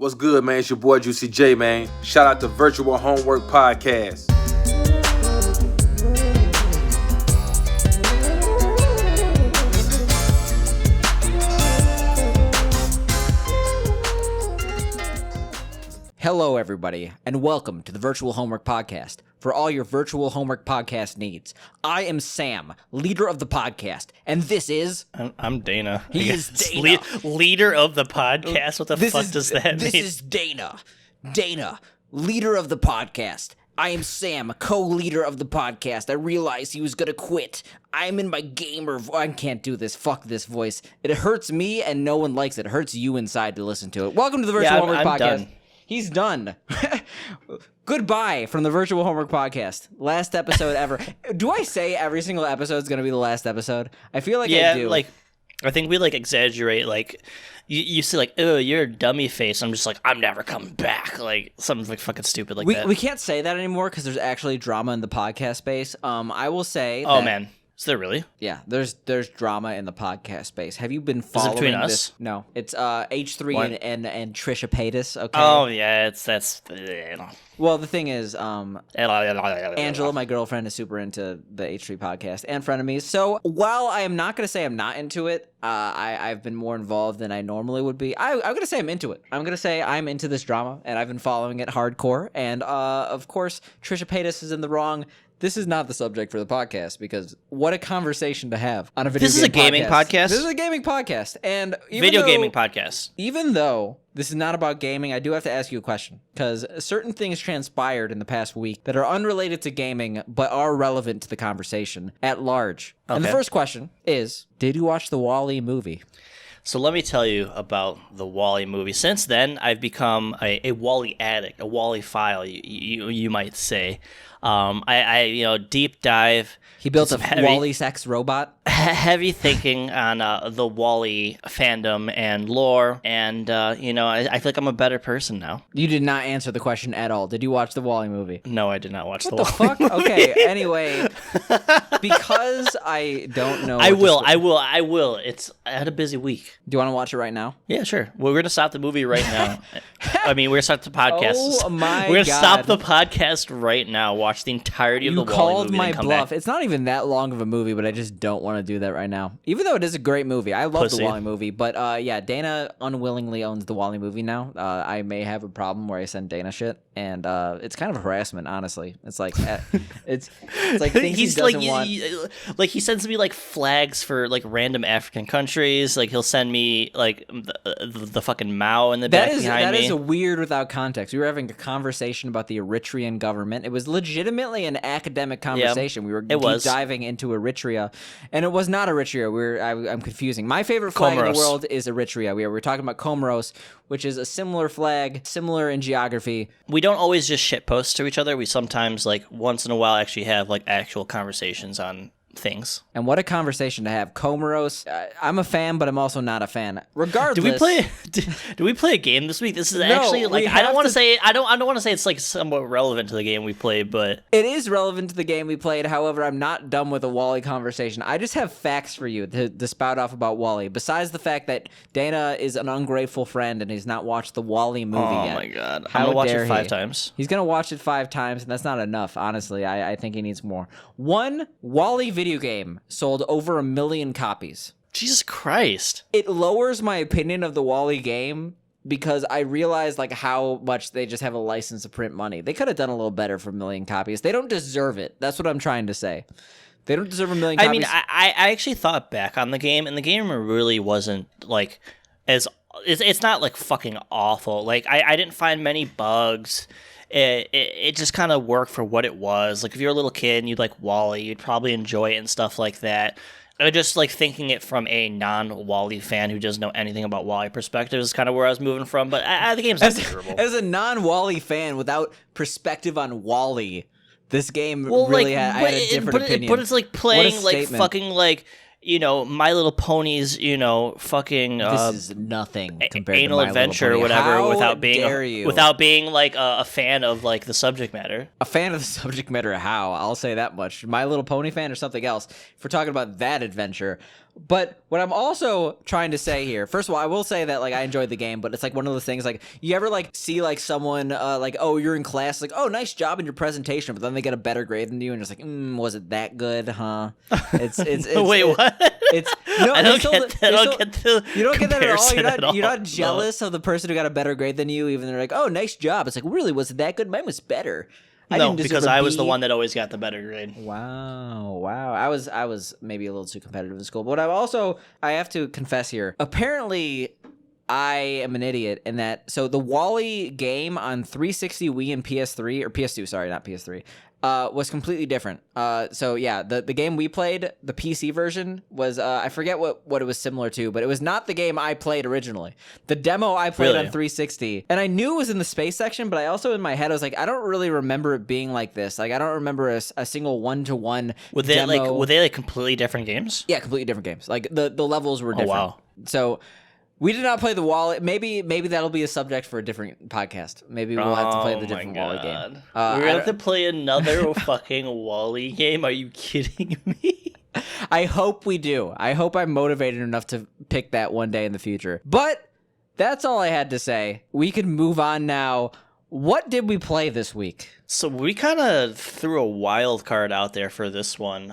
What's good, man? It's your boy Juicy J, man. Shout out to Virtual Homework Podcast. Hello, everybody, and welcome to the Virtual Homework Podcast for all your virtual homework podcast needs. I am Sam, leader of the podcast, and this is... I'm Dana. He is Dana. Leader of the podcast? What the fuck does that mean? This is Dana. Dana, leader of the podcast. I am Sam, co-leader of the podcast. I realized he was going to quit. I'm in my gamer I can't do this. Fuck this voice. It hurts me, and no one likes it. It hurts you inside to listen to it. Welcome to the Virtual Homework Podcast. Done. He's done. Goodbye from the Virtual Homework Podcast. Last episode ever. Do I say every single episode is going to be the last episode? I feel like I do. I think we exaggerate. You say oh, you're a dummy face. I'm just I'm never coming back. Something fucking stupid that. We can't say that anymore because there's actually drama in the podcast space. I will say. Oh man. Is there really? Yeah, there's drama in the podcast space. Have you been following Is it between this? us? No, it's H3 and Trisha Paytas. Okay. Oh yeah, that's. Well, the thing is, Angela, my girlfriend, is super into the H3 podcast and frenemies. So while I am not going to say I'm not into it, I've been more involved than I normally would be. I'm going to say I'm into it. I'm going to say I'm into this drama, and I've been following it hardcore. And of course, Trisha Paytas is in the wrong. This is not the subject for the podcast because what a conversation to have on a video game podcast. This is a gaming podcast? This is a gaming podcast. And gaming podcast. Even though this is not about gaming, I do have to ask you a question because certain things transpired in the past week that are unrelated to gaming but are relevant to the conversation at large. Okay. And the first question is, did you watch the WALL-E movie? So let me tell you about the WALL-E movie. Since then, I've become a WALL-E addict, a WALL-E file, you might say. I deep dive. He built a WALL-E sex robot. Heavy thinking on the WALL-E fandom and lore, and I feel like I'm a better person now. You did not answer the question at all. Did you watch the WALL-E movie? No, I did not watch the WALL-E fuck? Movie. Okay, anyway, because I don't know. I will. I had a busy week. Do you want to watch it right now? Yeah, sure. We're gonna stop the movie right now. I mean, we're gonna stop the podcast. Oh my We're gonna God. stop the podcast right now. Watch the entirety of the WALL-E movie. You called my and come bluff. back. It's not even that long of a movie, but I just don't want to do that right now. Even though it is a great movie. I love the WALL-E movie, but yeah, Dana unwillingly owns the WALL-E movie now. I may have a problem where I send Dana shit, and it's kind of harassment, honestly. It's like it's like things he doesn't want. He sends me flags for random African countries. He'll send me the fucking Mao in the back behind me. That is a weird without context. We were having a conversation about the Eritrean government. It was legitimately an academic conversation. We were deep diving into Eritrea, and it was not Eritrea. I'm confusing. My favorite flag in the world is Eritrea. We were talking about Comoros, which is a similar flag, similar in geography. We don't always just shitpost to each other. We sometimes, once in a while, actually have actual conversations on things. And what a conversation to have. Comoros, I'm a fan, but I'm also not a fan. Regardless, do we play a game this week? This is actually I don't want to say I don't want to say it's somewhat relevant to the game we played, but it is relevant to the game we played. However, I'm not done with a WALL-E conversation. I just have facts for you to spout off about WALL-E. Besides the fact that Dana is an ungrateful friend and he's not watched the WALL-E movie yet. Oh my God. I'm gonna watch it 5 times. He's gonna watch it 5 times, and that's not enough, honestly. I think he needs more. One WALL-E video game sold over 1 million copies. Jesus Christ. It lowers my opinion of the WALL-E game because I realize how much they just have a license to print money. They could have done a little better for 1 million copies. They don't deserve it. That's what I'm trying to say. They don't deserve 1 million copies. I mean, I actually thought back on the game, and the game really wasn't as it's not fucking awful. I didn't find many bugs. It just kind of worked for what it was. If you're a little kid and you'd like WALL-E, you'd probably enjoy it and stuff like that. I just thinking it from a non-WALL-E fan who doesn't know anything about WALL-E perspective is kind of where I was moving from. But the game's not terrible. As a non-WALL-E fan without perspective on WALL-E, this game really had a different opinion. But it's playing fucking My Little Pony's, fucking this is nothing compared anal to My adventure Little or whatever. How without being a fan of the subject matter. A fan of the subject matter? How? I'll say that much. My Little Pony fan or something else. If we're talking about that adventure, But what I'm also trying to say here, first of all, I will say that like I enjoyed the game, but it's like one of those things like you ever like see like someone like, oh, you're in class, like, oh, nice job in your presentation, but then they get a better grade than you, and it's like, was it that good, huh? It's Wait, what? It's no, I don't get the you don't get that at all. You're not No. jealous of the person who got a better grade than you, even though they're like, oh, nice job. It's like, really, was it that good? Mine was better. No, because I was the one that always got the better grade. Wow. I was maybe a little too competitive in school, but I have to confess here. Apparently, I am an idiot in that. So the Wall-E game on 360, Wii, and PS3 or PS2, sorry, not PS3. Was completely different. So yeah, the game we played, the PC version, was I forget what it was similar to, but it was not the game I played originally. The demo I played on 360, and I knew it was in the space section, but I also in my head I was like, I don't really remember it being like this. Like I don't remember a single one-to-one demo. Were they like completely different games? Yeah, completely different games. Like the levels were different. Oh wow. So. We did not play the Wall-E. Maybe that'll be a subject for a different podcast. Maybe we'll have to play the different Wall-E game. We're gonna have to play another fucking Wall-E game. Are you kidding me? I hope we do. I hope I'm motivated enough to pick that one day in the future. But that's all I had to say. We can move on now. What did we play this week? So we kind of threw a wild card out there for this one.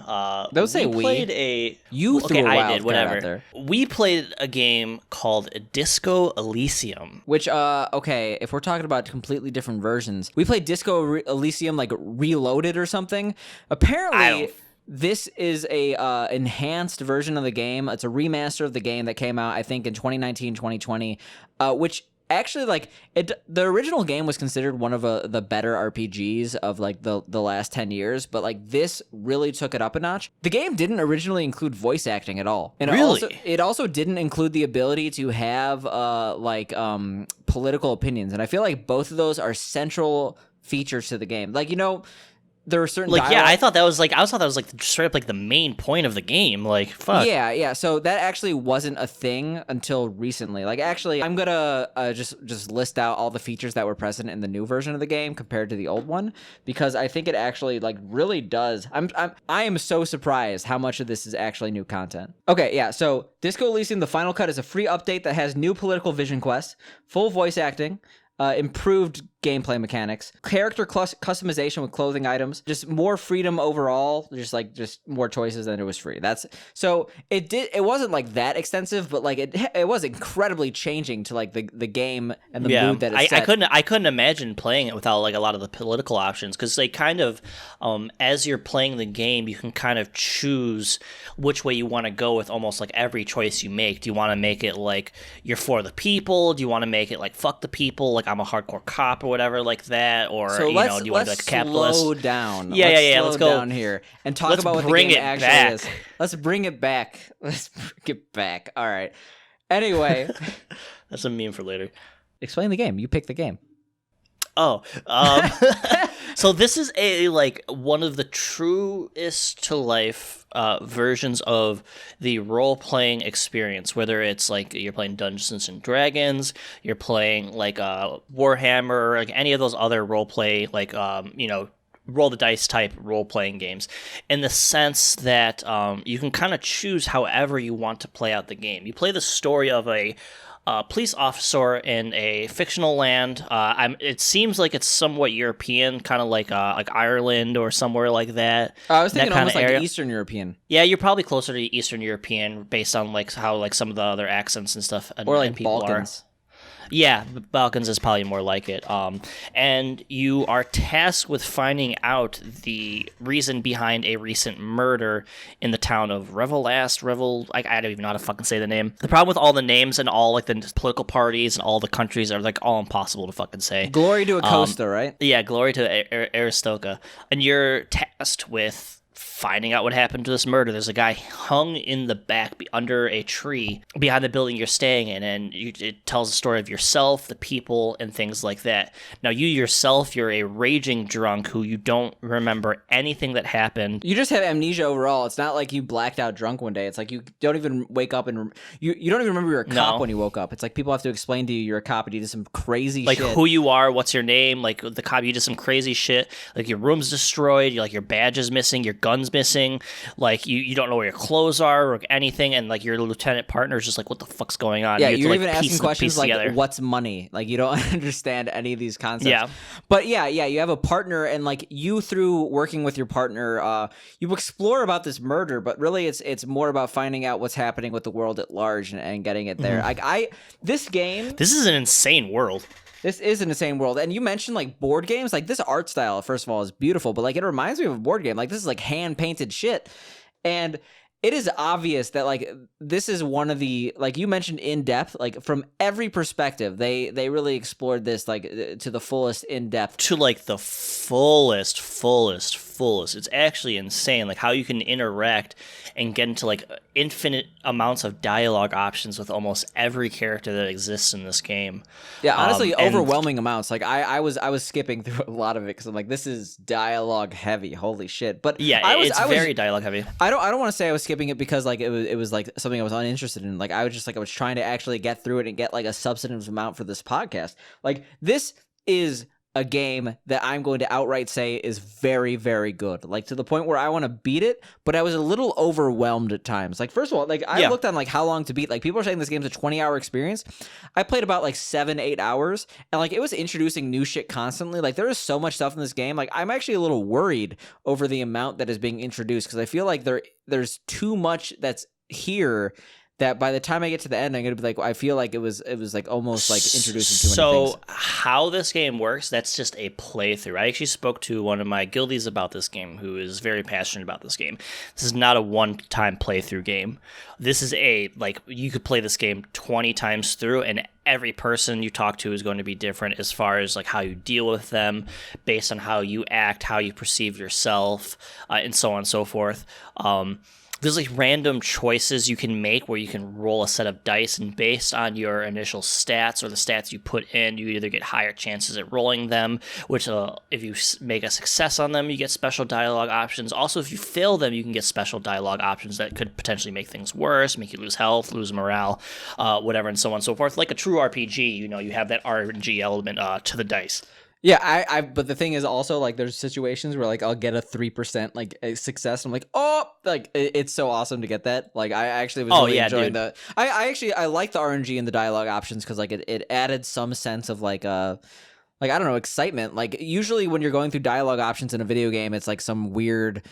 Don't say we. Played a. You threw a wild card out there. We played a game called Disco Elysium. Which, okay, if we're talking about completely different versions, we played Disco Elysium like Reloaded or something. Apparently, this is a enhanced version of the game. It's a remaster of the game that came out, I think, in 2019, 2020, which. Actually, like the original game was considered one of the better RPGs of like the last 10 years, but like this really took it up a notch. The game didn't originally include voice acting at all, and it also didn't include the ability to have political opinions. And I feel like both of those are central features to the game. Like there were certain I thought that was like straight up like the main point of the game. Like fuck. Yeah. So that actually wasn't a thing until recently. Like actually, I'm gonna just list out all the features that were present in the new version of the game compared to the old one, because I think it actually like really does. I am so surprised how much of this is actually new content. Okay, yeah. So Disco Elysium: The Final Cut is a free update that has new political vision quests, full voice acting. Improved gameplay mechanics, character customization with clothing items, just more freedom overall, just more choices, and it was free. So it wasn't like that extensive, but like it was incredibly changing to like the game and the mood that it set. I couldn't imagine playing it without like a lot of the political options, because they kind of as you're playing the game, you can kind of choose which way you want to go with almost like every choice you make. Do you want to make it like you're for the people? Do you want to make it like fuck the people, like I'm a hardcore cop or whatever like that, or so do you want to be like a capitalist? Slow down. Let's go down here and talk about what the game actually is. Let's bring it back. All right. Anyway, that's a meme for later. Explain the game. You pick the game. Oh, so this is one of the truest to life versions of the role-playing experience, whether it's like you're playing Dungeons and Dragons, you're playing like Warhammer, like any of those other role-play roll the dice type role-playing games, in the sense that you can kind of choose however you want to play out the game. You play the story of a police officer in a fictional land. It seems like it's somewhat European, kind of like Ireland or somewhere like that. I was thinking almost like Eastern European. Yeah, you're probably closer to Eastern European based on like how like some of the other accents and stuff. Or like people Balkans. Yeah, the Balkans is probably more like it. And you are tasked with finding out the reason behind a recent murder in the town of I don't even know how to fucking say the name. The problem with all the names and all like the political parties and all the countries are like all impossible to fucking say. Glory to Acosta, right? Yeah, glory to Aristoka. And you're tasked with finding out what happened to this murder. There's a guy hung in the back under a tree behind the building you're staying in, and it tells the story of yourself, the people, and things like that. Now, you yourself, you're a raging drunk who you don't remember anything that happened. You just have amnesia overall. It's not like you blacked out drunk one day. It's like you don't even wake up and you don't even remember you're a cop when you woke up. It's like people have to explain to you you're a cop and you did some crazy shit. Like who you are, what's your name, like the cop, you did some crazy shit. Like your room's destroyed, your badge is missing, your gun's missing, like you don't know where your clothes are or anything, and like your lieutenant partner is just like, what the fuck's going on? Yeah, you have you're to, even like, asking questions like, together. what's money? Like, you don't understand any of these concepts. Yeah. But yeah, you have a partner, and like you, through working with your partner, you explore about this murder, but really it's more about finding out what's happening with the world at large and getting it there. Like this game, this is an insane world. This is an insane world. And you mentioned like board games. Like this art style, first of all, is beautiful, but like it reminds me of a board game. Like this is like hand painted shit. And it is obvious that like this is one of the, like you mentioned, in depth, like from every perspective, they really explored this like to the fullest, in depth. To like the fullest. It's actually insane, like how you can interact and get into like infinite amounts of dialogue options with almost every character that exists in this game. Yeah, honestly, overwhelming amounts. Like I was skipping through a lot of it because I'm like, this is dialogue heavy. Holy shit! But yeah, it's very dialogue heavy. I don't want to say I was skipping it because like it was like something I was uninterested in. Like I was trying to actually get through it and get like a substantive amount for this podcast. Like this is a game that I'm going to outright say is very, very good. Like to the point where I want to beat it, but I was a little overwhelmed at times. Like first of all, like I looked on like how long to beat. Like people are saying this game's a 20-hour experience. I played about like 7-8 hours, and like it was introducing new shit constantly. Like there is so much stuff in this game. Like I'm actually a little worried over the amount that is being introduced because I feel like there's too much that's here that by the time I get to the end, I'm gonna be like, I feel like it was like almost like introducing too many things. So how this game works, that's just a playthrough. I actually spoke to one of my guildies about this game, who is very passionate about this game. This is not a one-time playthrough game. This is you could play this game 20 times through, and every person you talk to is going to be different as far as like how you deal with them, based on how you act, how you perceive yourself, and so on and so forth. There's like random choices you can make where you can roll a set of dice, and based on your initial stats or the stats you put in, you either get higher chances at rolling them, which if you make a success on them, you get special dialogue options. Also, if you fail them, you can get special dialogue options that could potentially make things worse, make you lose health, lose morale, whatever, and so on and so forth. Like a true RPG, you have that RNG element to the dice. Yeah, but the thing is also like there's situations where like I'll get a 3% like a success. And I'm like, oh, like it's so awesome to get that. Like I actually was really enjoying the. I like the RNG and the dialogue options because like it added some sense of like I don't know, excitement. Like usually when you're going through dialogue options in a video game, it's like some weird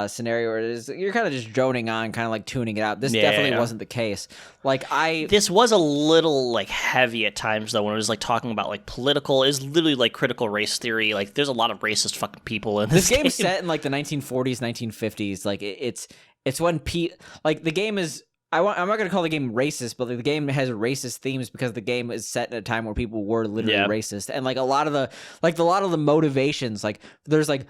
scenario where you're kind of just droning on, kind of like tuning it out. This definitely wasn't the case. This was a little like heavy at times though, when it was like talking about like political. Is literally like critical race theory. Like there's a lot of racist fucking people in this game. Game's set in like the 1940s, 1950s. Like it's when like the game is. I'm not going to call the game racist, but like the game has racist themes because the game is set in a time where people were literally racist, and like a lot of the motivations, like there's like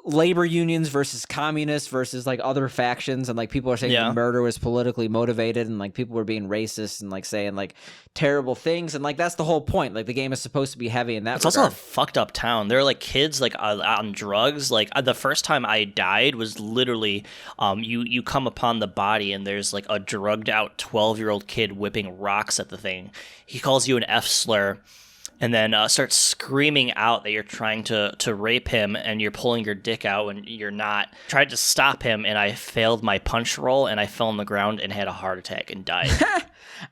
labor unions versus communists versus like other factions, and like people are saying the murder was politically motivated, and like people were being racist and like saying like terrible things, and like that's the whole point. Like the game is supposed to be heavy in that it's regard. Also a fucked up town. There are like kids like on drugs. Like the first time I died was literally you come upon the body and there's like a drugged out 12-year-old kid whipping rocks at the thing. He calls you an F slur, and then starts screaming out that you're trying to rape him and you're pulling your dick out when you're not. Tried to stop him, and I failed my punch roll, and I fell on the ground and had a heart attack and died.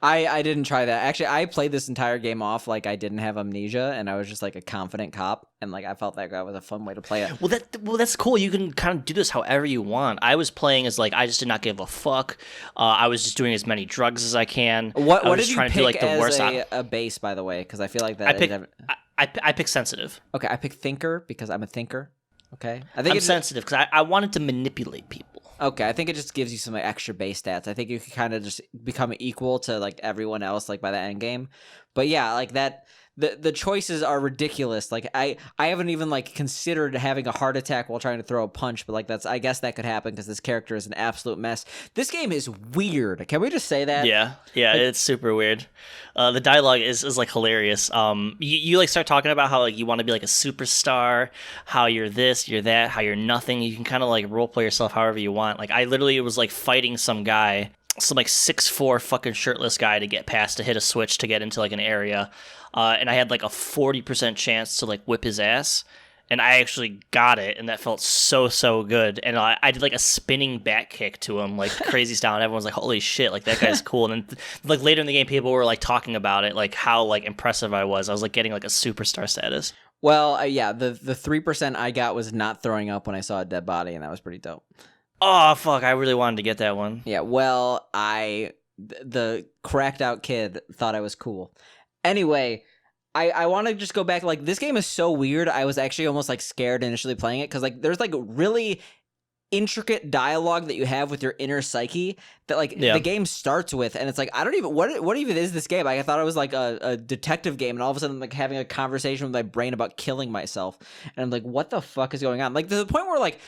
I didn't try that. Actually, I played this entire game off like I didn't have amnesia, and I was just like a confident cop, and like I felt that was a fun way to play it. Well, that's cool. You can kind of do this however you want. I was playing as like I just did not give a fuck. I was just doing as many drugs as I can. What did you pick to do, like, the worst a base, by the way? Because I feel like that. I picked sensitive. Okay, I picked thinker because I'm a thinker. Okay, I'm sensitive because I wanted to manipulate people. Okay, I think it just gives you some like, extra base stats. I think you can kind of just become equal to like everyone else like by the end game. But yeah, like that. The choices are ridiculous. Like I haven't even like considered having a heart attack while trying to throw a punch, but like I guess that could happen because this character is an absolute mess. This game is weird. Can we just say that? Yeah, it's super weird. The dialogue is like hilarious. You like start talking about how like you want to be like a superstar, how you're this, you're that, how you're nothing. You can kind of like role play yourself however you want. Like I literally was like fighting some guy, some like 6'4" fucking shirtless guy to get past, to hit a switch to get into like an area. And I had like a 40% chance to like whip his ass. and I actually got it, and that felt so good. And I did like a spinning back kick to him, like crazy style, and everyone's like, "Holy shit! Like that guy's cool." And then like later in the game, people were like talking about it, like how like impressive I was. I was like getting like a superstar status. Well, yeah, the 3% I got was not throwing up when I saw a dead body, and that was pretty dope. Oh fuck! I really wanted to get that one. Yeah, well, the cracked out kid thought I was cool. Anyway, I want to just go back. Like, this game is so weird. I was actually almost like scared initially playing it because like there's like really intricate dialogue that you have with your inner psyche that like the game starts with, and it's like I don't even what even is this game? Like, I thought it was like a detective game, and all of a sudden I'm like having a conversation with my brain about killing myself, and I'm like, what the fuck is going on? Like, to the point where like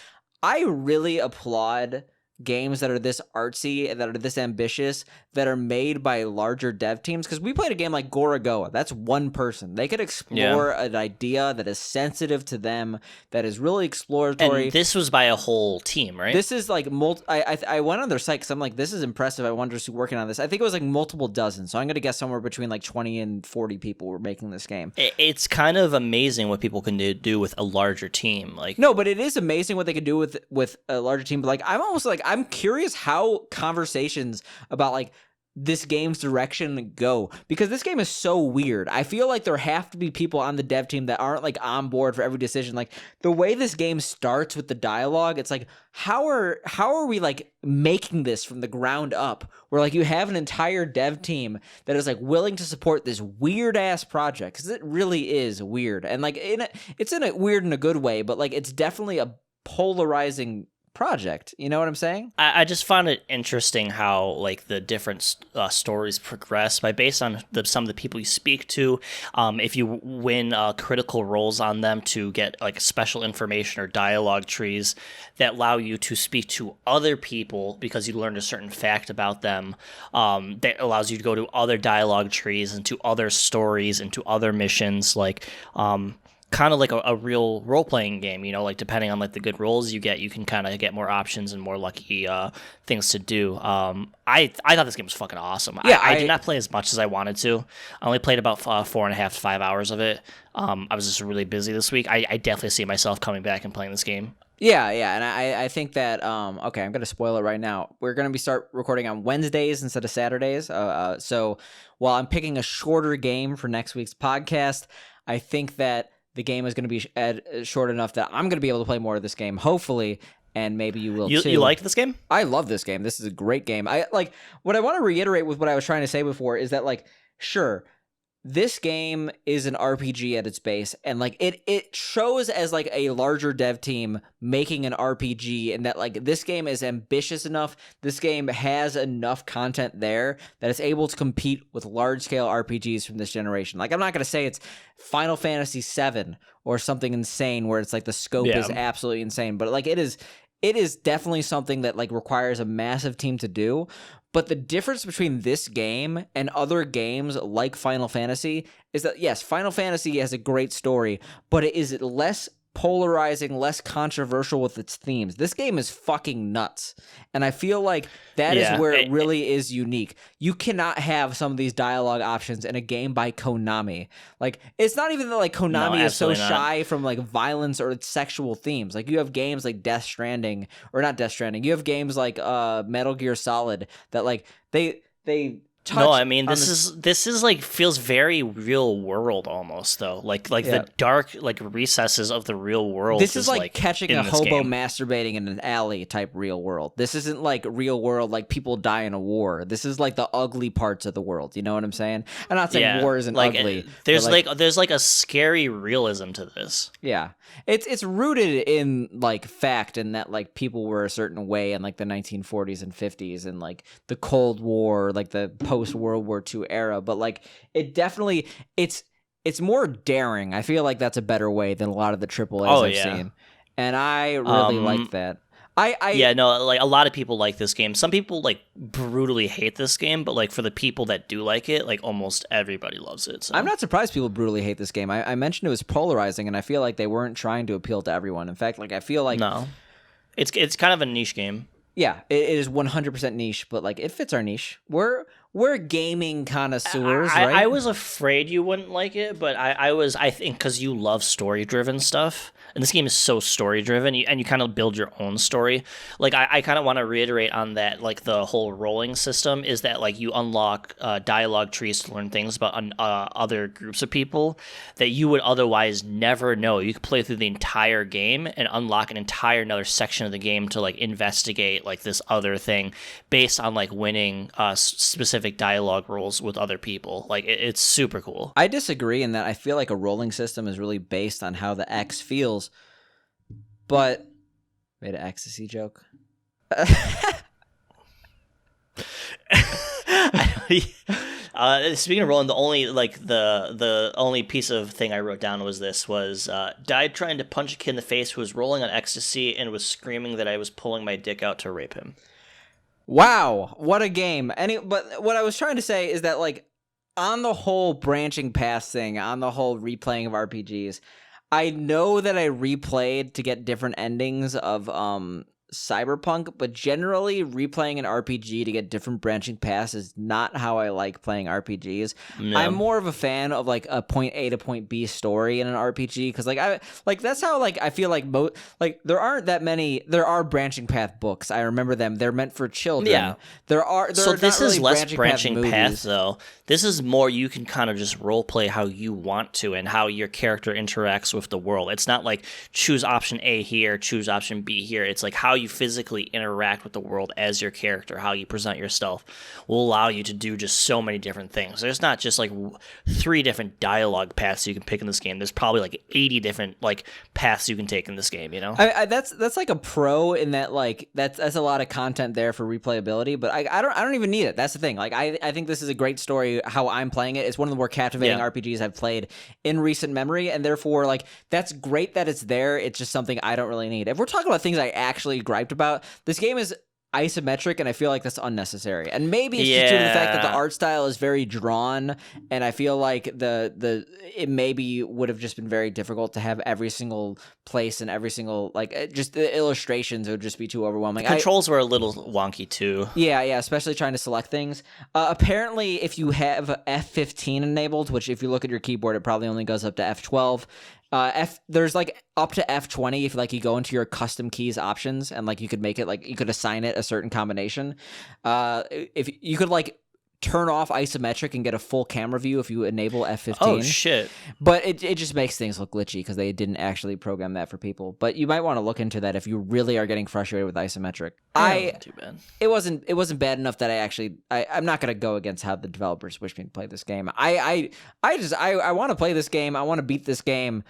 I really applaud games that are this artsy and that are this ambitious that are made by larger dev teams, because we played a game like Gorogoa. That's one person. They could explore an idea that is sensitive to them, that is really exploratory. And this was by a whole team, right? This is like I went on their site because I'm like, this is impressive. I wonder who's working on this. I think it was like multiple dozen, so I'm gonna guess somewhere between like 20 and 40 people were making this game. It's kind of amazing what people can do with a larger team. Like, no, but it is amazing what they could do with a larger team. But like, I'm almost like, I'm curious how conversations about like this game's direction go, because this game is so weird. I feel like there have to be people on the dev team that aren't like on board for every decision. Like, the way this game starts with the dialogue, it's like, how are we like making this from the ground up, where like you have an entire dev team that is like willing to support this weird ass project, because it really is weird, and like it's in a weird in a good way, but like it's definitely a polarizing project. You know what I'm saying? I just found it interesting how like the different stories progress based on some of the people you speak to. If you win critical roles on them to get like special information or dialogue trees that allow you to speak to other people because you learned a certain fact about them, that allows you to go to other dialogue trees and to other stories and to other missions, like kind of like a real role-playing game, you know, like depending on like the good roles you get, you can kind of get more options and more lucky things to do. I thought this game was fucking awesome. Yeah, I did not play as much as I wanted to. I only played about 4.5 to 5 hours of it. I was just really busy this week. I definitely see myself coming back and playing this game. Yeah, and I think that, okay, I'm going to spoil it right now. We're going to start recording on Wednesdays instead of Saturdays. So while I'm picking a shorter game for next week's podcast, I think that the game is going to be short enough that I'm going to be able to play more of this game, hopefully, and maybe you will too. You like this game? I love this game. This is a great game. What I want to reiterate with what I was trying to say before is that, like, sure, this game is an RPG at its base, and like it shows as like a larger dev team making an RPG, and that like this game is ambitious enough, this game has enough content there that it's able to compete with large scale RPGs from this generation. Like, I'm not going to say it's Final Fantasy VII or something insane where it's like the scope is absolutely insane, but like it is definitely something that like requires a massive team to do. But the difference between this game and other games like Final Fantasy is that, yes, Final Fantasy has a great story, but it is less polarizing, less controversial with its themes. This game is fucking nuts. And I feel like that is where it really is unique. You cannot have some of these dialogue options in a game by Konami. Like, it's not even that like Konami is so shy from like violence or sexual themes. Like, you have games like Death Stranding, or not Death Stranding. You have games like Metal Gear Solid that like they No, I mean this is like feels very real world almost though. Like the dark like recesses of the real world. This is like catching a hobo masturbating in an alley type real world. This isn't like real world like people die in a war. This is like the ugly parts of the world. You know what I'm saying? I'm not saying war isn't like, ugly. There's like a scary realism to this. Yeah. It's rooted in like fact, and that like people were a certain way in like the 1940s and 50s and like the Cold War, like the post World War II era, but like it definitely it's more daring. I feel like that's a better way than a lot of the AAAs I've seen, and I really like that. Like a lot of people like this game. Some people like brutally hate this game, but like for the people that do like it, like almost everybody loves it. So. I'm not surprised people brutally hate this game. I mentioned it was polarizing, and I feel like they weren't trying to appeal to everyone. In fact, like I feel like it's kind of a niche game. Yeah, it is 100% niche, but like it fits our niche. We're we're gaming connoisseurs, right? I was afraid you wouldn't like it, but I think because you love story-driven stuff, and this game is so story-driven, and you kind of build your own story. Like, I kind of want to reiterate on that, like, the whole rolling system is that, like, you unlock dialogue trees to learn things about other groups of people that you would otherwise never know. You could play through the entire game and unlock an entire another section of the game to, like, investigate, like, this other thing based on, like, winning specific dialogue roles with other people. Like, it's super cool. I disagree in that I feel like a rolling system is really based on how the X feels, but made an ecstasy joke. Speaking of rolling, the only piece of thing I wrote down was died trying to punch a kid in the face who was rolling on ecstasy and was screaming that I was pulling my dick out to rape him. Wow, what a game. But what I was trying to say is that, like, on the whole branching paths thing, on the whole replaying of RPGs, I know that I replayed to get different endings of Cyberpunk, but generally replaying an RPG to get different branching paths is not how I like playing RPGs. No. I'm more of a fan of, like, a point A to point B story in an RPG, because that's how, like, I feel like there are branching path books. I remember them. They're meant for children. Yeah. So this is less branching path though. This is more you can kind of just role play how you want to and how your character interacts with the world. It's not like choose option A here, choose option B here. It's like how you physically interact with the world as your character, how you present yourself will allow you to do just so many different things. There's not just like 3 different dialogue paths you can pick in this game. There's probably like 80 different like paths you can take in this game, you know? That's like a pro in that, like, that's a lot of content there for replayability, but I don't even need it. That's the thing. Like, I think this is a great story how I'm playing it. It's one of the more captivating RPGs I've played in recent memory, and therefore, like, that's great that it's there. It's just something I don't really need. If we're talking about things I actually griped about, this game is isometric, and I feel like that's unnecessary. And maybe it's just due to the fact that the art style is very drawn, and I feel like it maybe would have just been very difficult to have every single place and every single, like, just the illustrations would just be too overwhelming. The controls were a little wonky too. Yeah, especially trying to select things. Apparently, if you have F15 enabled, which if you look at your keyboard, it probably only goes up to F12. There's like up to F20 if like you go into your custom keys options, and like you could make it, like, you could assign it a certain combination. If you could, like, turn off isometric and get a full camera view if you enable F15. Oh shit. But it just makes things look glitchy because they didn't actually program that for people. But you might want to look into that if you really are getting frustrated with isometric. Not too bad. It wasn't bad enough that I'm not gonna go against how the developers wish me to play this game. I want to play this game. I want to beat this game.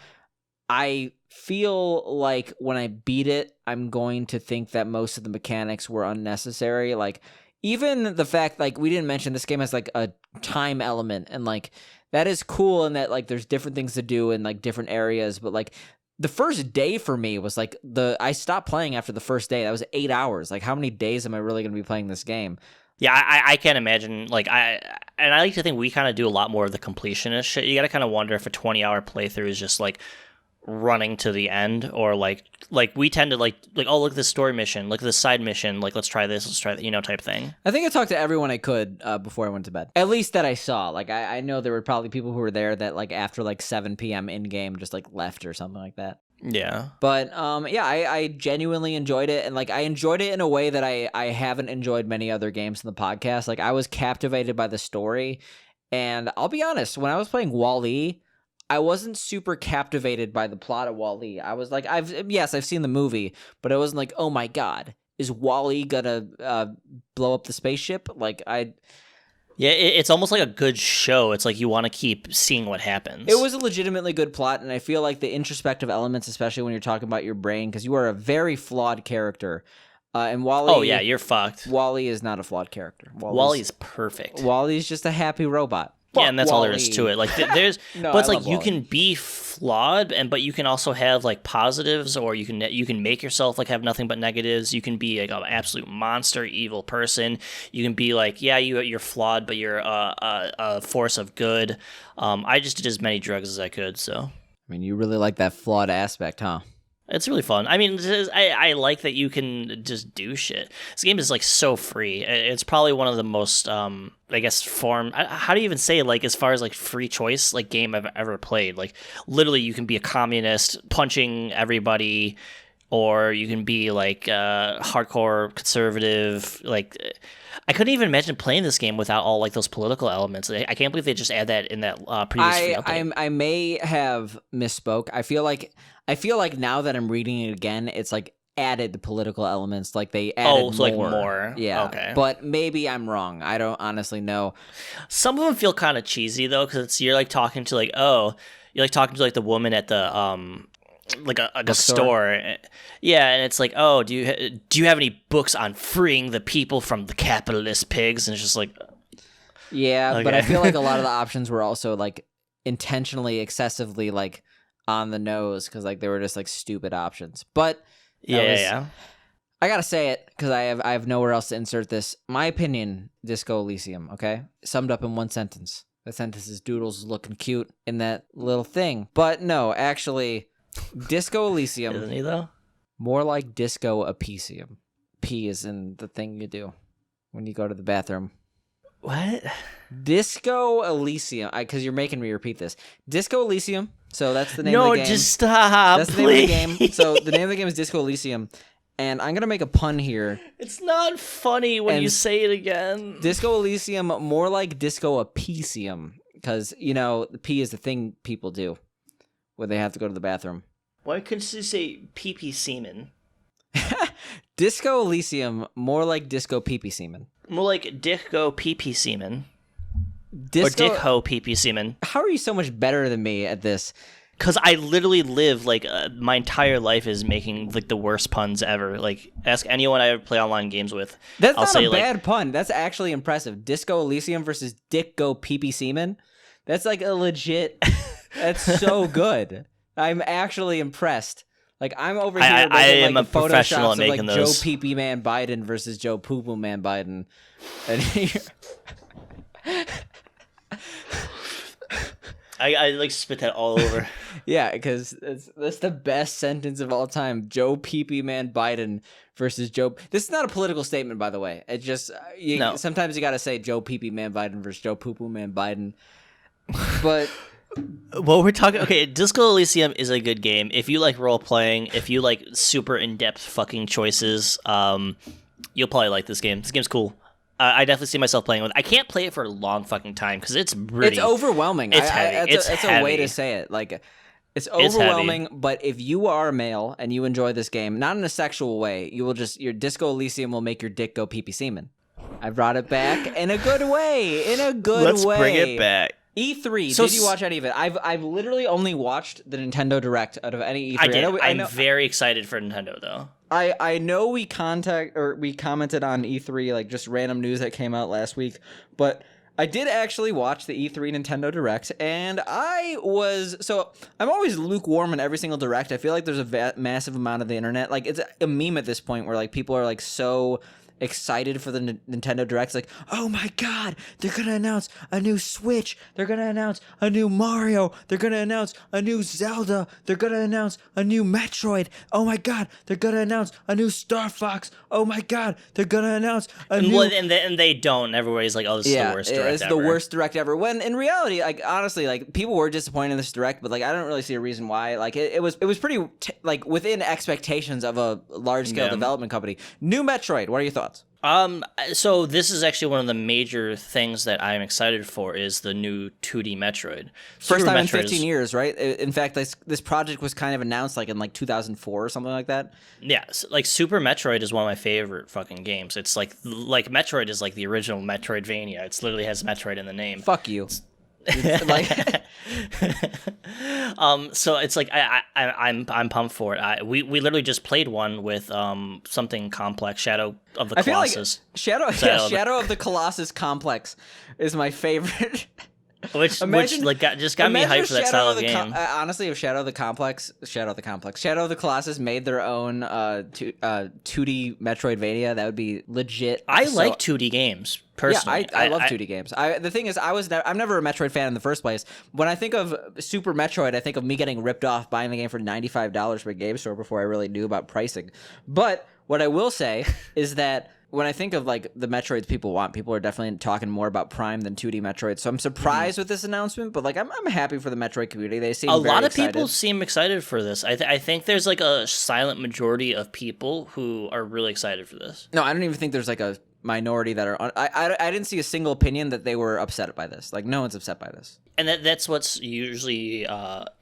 I feel like when I beat it, I'm going to think that most of the mechanics were unnecessary. Like, even the fact, like, we didn't mention this game has, like, a time element, and, like, that is cool in that, like, there's different things to do in, like, different areas, but, like, the first day for me was, like, I stopped playing after the first day. That was 8 hours. Like, how many days am I really going to be playing this game? Yeah, I can't imagine, like, I like to think we kind of do a lot more of the completionist shit. You got to kind of wonder if a 20-hour playthrough is just, like, running to the end, or like we tend to like oh, look at this story mission, look at this side mission, like let's try this, let's try that, you know, type thing. I think I talked to everyone I could before I went to bed, at least that I saw. Like, I know there were probably people who were there that, like, after like 7 p.m. in game just like left or something like that. Yeah, but I genuinely enjoyed it, and like I enjoyed it in a way that I haven't enjoyed many other games in the podcast. Like, I was captivated by the story, and I'll be honest, when I was playing Wall-E, I wasn't super captivated by the plot of Wall-E. I was like, I've seen the movie, but I wasn't like, oh my god, is Wall-E gonna blow up the spaceship? Like, yeah, it's almost like a good show. It's like you want to keep seeing what happens. It was a legitimately good plot, and I feel like the introspective elements, especially when you're talking about your brain, because you are a very flawed character. And Wall-E... Oh yeah, you're fucked. Wall-E is not a flawed character. Wall-E's perfect. Wall-E's just a happy robot. Yeah, and that's all there is to it. Like, there's, no, but it's like Wall-E. You can be flawed, but you can also have like positives, or you can make yourself like have nothing but negatives. You can be like an absolute monster, evil person. You can be like, yeah, you're flawed, but you're a force of good. I just did as many drugs as I could. So, I mean, you really like that flawed aspect, huh? It's really fun. I mean, I like that you can just do shit. This game is like so free. It's probably one of the most, I guess, how do you even say, like, as far as like free choice, like, game I've ever played. Like, literally, you can be a communist punching everybody, or you can be like hardcore conservative. Like, I couldn't even imagine playing this game without all like those political elements. I can't believe they just add that in that previous free update. I may have misspoke. I feel like now that I'm reading it again, it's like added the political elements. Like they added like more. Yeah. Okay. But maybe I'm wrong. I don't honestly know. Some of them feel kind of cheesy though, because you're like talking to like the woman at the like a store. Yeah, and it's like, oh, do you have any books on freeing the people from the capitalist pigs? And it's just like, yeah, okay. But I feel like a lot of the options were also like intentionally excessively like on the nose, because like they were just like stupid options. But yeah. I gotta say it because I have nowhere else to insert this. My opinion, Disco Elysium, okay, summed up in one sentence. The sentence is Doodles looking cute in that little thing. But no, actually, Disco Elysium. Isn't he though? More like Disco Apicium. P is in the thing you do when you go to the bathroom. What? Disco Elysium. Because you're making me repeat this. Disco Elysium. So that's the name of the game. No, just stop. That's the please. name of the game. So the name of the game is Disco Elysium. And I'm going to make a pun here. It's not funny when you say it again. Disco Elysium, more like Disco Apicium. Because, the P is the thing people do when they have to go to the bathroom. Why couldn't you say pee-pee semen? Disco Elysium, more like Disco Pee-pee Semen. More like Dick-go pee-pee semen. Disco... Or Dick-ho pee-pee semen. How are you so much better than me at this? Because I literally live, like, my entire life is making, like, the worst puns ever. Like, ask anyone I ever play online games with. That's not a bad pun. That's actually impressive. Disco Elysium versus Dick-go Pee-pee Semen. That's, like, a legit... That's so good. I'm actually impressed. Like, I'm over here I am like, a professional at making like, those. Joe Pee-pee Man Biden versus Joe Poo-poo Man Biden. And I like spit that all over. Yeah, because that's the best sentence of all time. Joe Pee-pee Man Biden versus Joe. This is not a political statement, by the way. It just No. Sometimes you got to say Joe Pee-pee Man Biden versus Joe Poo-poo Man Biden. But well, we're talking. Okay, Disco Elysium is a good game if you like role playing. If you like super in depth fucking choices, you'll probably like this game. This game's cool. I definitely see myself playing with. I can't play it for a long fucking time because it's really. It's overwhelming. It's heavy. It's a way to say it. Like, it's overwhelming. But if you are a male and you enjoy this game, not in a sexual way, you will your Disco Elysium will make your dick go pee-pee semen. I brought it back in a good way. Let's bring it back. E3. Did you watch any of it? I've literally only watched the Nintendo Direct out of any E3. I did. I'm very excited for Nintendo though. I know we commented on E3, like just random news that came out last week, but I did actually watch the E3 Nintendo Direct, and I'm always lukewarm in every single Direct. I feel like there's a massive amount of the internet, like it's a meme at this point where like people are like so excited for the Nintendo Direct. It's like, oh my god, they're gonna announce a new Switch, they're gonna announce a new Mario, they're gonna announce a new Zelda, they're gonna announce a new Metroid, oh my god, they're gonna announce a new Star Fox, oh my god, they're gonna announce a new... And they don't. Everybody's like, oh, this is the worst Direct it's ever. the worst Direct ever, when in reality, like, honestly, like, people were disappointed in this Direct, but like, I don't really see a reason why. Like, it was pretty like within expectations of a large-scale development company. New Metroid, what are your thoughts? So this is actually one of the major things that I'm excited for is the new 2D Metroid. First time in 15 years, right? In fact, this project was kind of announced like in like 2004 or something like that. Yeah, like Super Metroid is one of my favorite fucking games. It's like Metroid is like the original Metroidvania. It literally has Metroid in the name. Fuck you. So it's like I'm pumped for it. We literally just played one with something complex, Shadow of the Colossus. I feel like Shadow of the Colossus complex is my favorite. which like just got me hyped for that style of game. Honestly, if Shadow of the Colossus made their own 2D Metroidvania, that would be legit. I like 2D games personally. Yeah, I love 2D games. The thing is, I'm never a Metroid fan in the first place. When I think of Super Metroid, I think of me getting ripped off buying the game for $95 per game store before I really knew about pricing. But what I will say is that when I think of like the Metroids people want, people are definitely talking more about Prime than 2D Metroid. So I'm surprised with this announcement, but like I'm happy for the Metroid community. They seem a lot of excited. People seem excited for this. I think there's like a silent majority of people who are really excited for this. No, I don't even think there's like a minority that are. I didn't see a single opinion that they were upset by this. Like no one's upset by this. And that's what's usually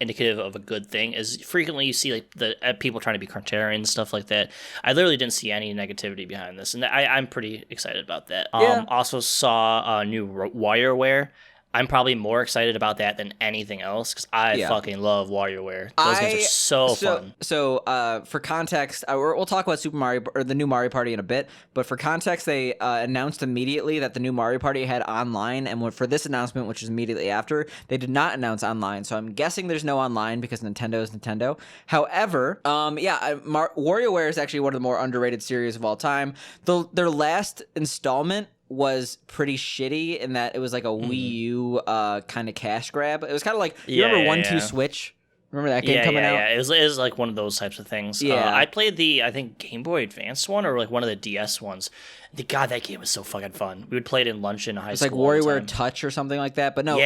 indicative of a good thing. Is frequently you see like the people trying to be contrarian and stuff like that. I literally didn't see any negativity behind this, and I'm pretty excited about that. Yeah. Also saw new WarioWare. I'm probably more excited about that than anything else because I fucking love WarioWare. Those games are so fun. So, for context, we'll talk about Super Mario or the new Mario Party in a bit. But for context, they announced immediately that the new Mario Party had online, and for this announcement, which is immediately after, they did not announce online. So I'm guessing there's no online because Nintendo is Nintendo. However, WarioWare is actually one of the more underrated series of all time. Their last installment was pretty shitty in that it was like a Wii U kind of cash grab. It was kind of like, you remember 1-2 Switch? Remember that game coming out? Yeah, it was like one of those types of things. Yeah. I played I think Game Boy Advance one or like one of the DS ones. God, that game was so fucking fun. We would play it in lunch in high school. It's like WarioWare Touch or something like that. But no,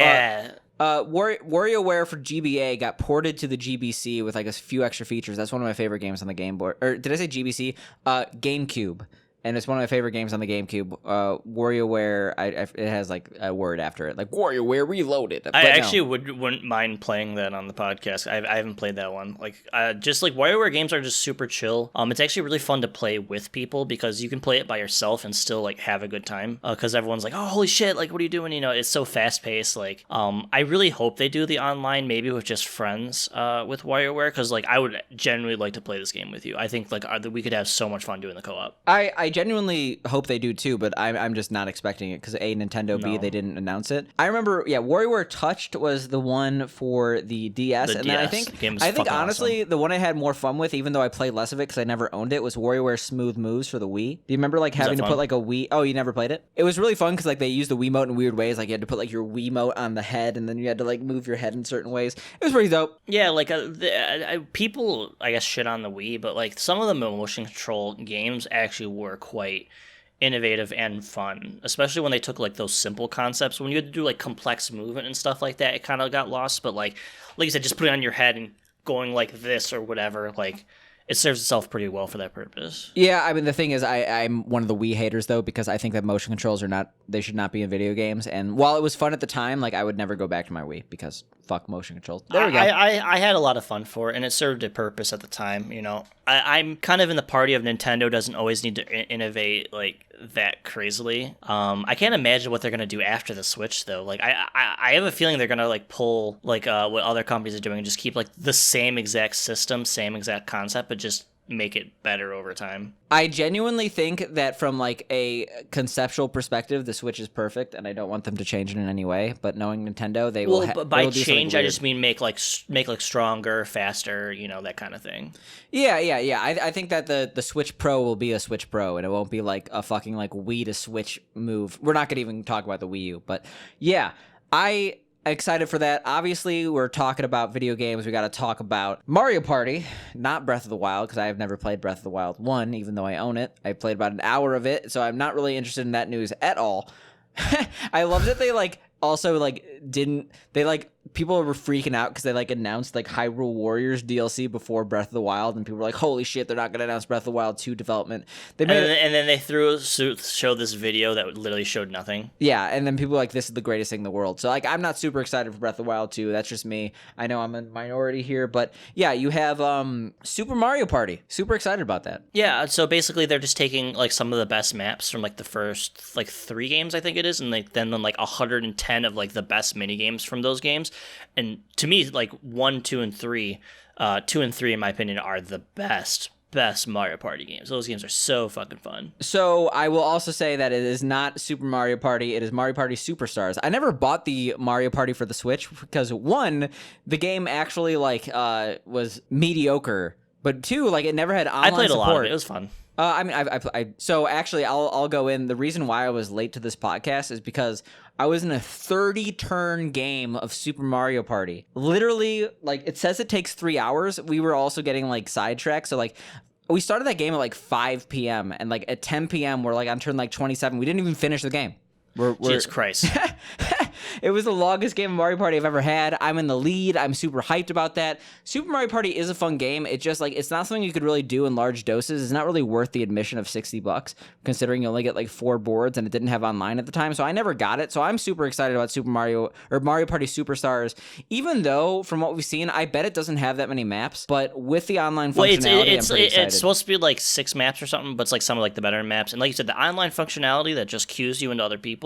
WarioWare for GBA got ported to the GBC with like a few extra features. That's one of my favorite games on the Game Boy. Or did I say GBC? GameCube. And it's one of my favorite games on the GameCube. WarioWare, it has like a word after it, like WarioWare Reloaded. I actually wouldn't mind playing that on the podcast. I haven't played that one. Like just like WarioWare games are just super chill. It's actually really fun to play with people because you can play it by yourself and still like have a good time. Because everyone's like, oh holy shit, like what are you doing? You know, it's so fast paced. Like I really hope they do the online, maybe with just friends with WarioWare, because like I would genuinely like to play this game with you. I think like we could have so much fun doing the co-op. I genuinely hope they do too, but I'm just not expecting it because A, Nintendo, B, they didn't announce it. I remember, WarioWare Touched was the one for the DS, and then I think honestly awesome. The one I had more fun with, even though I played less of it because I never owned it, was WarioWare Smooth Moves for the Wii. Do you remember like having to put like a Wii? Oh, you never played it? It was really fun because like they used the Wiimote in weird ways. Like you had to put like your Wiimote on the head, and then you had to like move your head in certain ways. It was pretty dope. Yeah, like people I guess shit on the Wii, but like some of the motion control games actually were quite innovative and fun, especially when they took like those simple concepts. When you had to do like complex movement and stuff like that, it kind of got lost. But like you said, just put it on your head and going like this or whatever, like it serves itself pretty well for that purpose. Yeah, I mean the thing is, I'm one of the Wii haters though, because I think that motion controls should not be in video games. And while it was fun at the time, like I would never go back to my Wii because fuck motion controls. There we go. I had a lot of fun for it, and it served a purpose at the time. You know, I'm kind of in the party of Nintendo doesn't always need to innovate like that crazily. I can't imagine what they're gonna do after the Switch though. Like I have a feeling they're gonna like pull like what other companies are doing and just keep like the same exact system, same exact concept, but just make it better over time. I genuinely think that from like a conceptual perspective, the Switch is perfect, and I don't want them to change it in any way. But knowing Nintendo, they will. Well, by change, I just mean make like stronger, faster, you know, that kind of thing. Yeah. I think that the Switch Pro will be a Switch Pro, and it won't be like a fucking like Wii to Switch move. We're not gonna even talk about the Wii U, but yeah, excited for that. Obviously, we're talking about video games. We got to talk about Mario Party, not Breath of the Wild, because I have never played Breath of the Wild 1, even though I own it. I played about an hour of it, so I'm not really interested in that news at all. I love that they like also like didn't they like people were freaking out because they like announced like Hyrule Warriors DLC before Breath of the Wild, and people were like, holy shit, they're not gonna announce Breath of the Wild 2 development. They made and then they showed this video that literally showed nothing. Yeah, and then people were like, this is the greatest thing in the world. So like I'm not super excited for Breath of the Wild 2. That's just me. I know I'm a minority here, but yeah, you have Super Mario Party. Super excited about that. Yeah, so basically they're just taking like some of the best maps from like the first like 3 games I think it is, and like then like 110 of like the best mini games from those games. And to me, like 1, 2, and 3, 2 and 3 in my opinion are the best best Mario Party games. Those games are so fucking fun. So I will also say that it is not Super Mario Party. It is Mario Party Superstars. I never bought the Mario Party for the Switch because, one, the game actually was mediocre, but two, like, it never had online support. I played a lot of it. It was fun. I mean, so actually, I'll go in. The reason why I was late to this podcast is because I was in a 30-turn game of Super Mario Party. Literally, like, it says it takes 3 hours. We were also getting, like, sidetracked. So, like, we started that game at, like, 5 p.m. And, like, at 10 p.m., we're, like, on turn, like, 27. We didn't even finish the game. Jesus Christ. It was the longest game of Mario Party I've ever had. I'm in the lead. I'm super hyped about that. Super Mario Party is a fun game. It's just like, it's not something you could really do in large doses. It's not really worth the admission of $60, considering you only get like 4 boards and it didn't have online at the time. So I never got it. So I'm super excited about Mario Party Superstars, even though from what we've seen, I bet it doesn't have that many maps, but with the online functionality, I'm pretty excited. It's supposed to be like 6 maps or something, but it's like some of like the better maps. And like you said, the online functionality that just queues you into other people.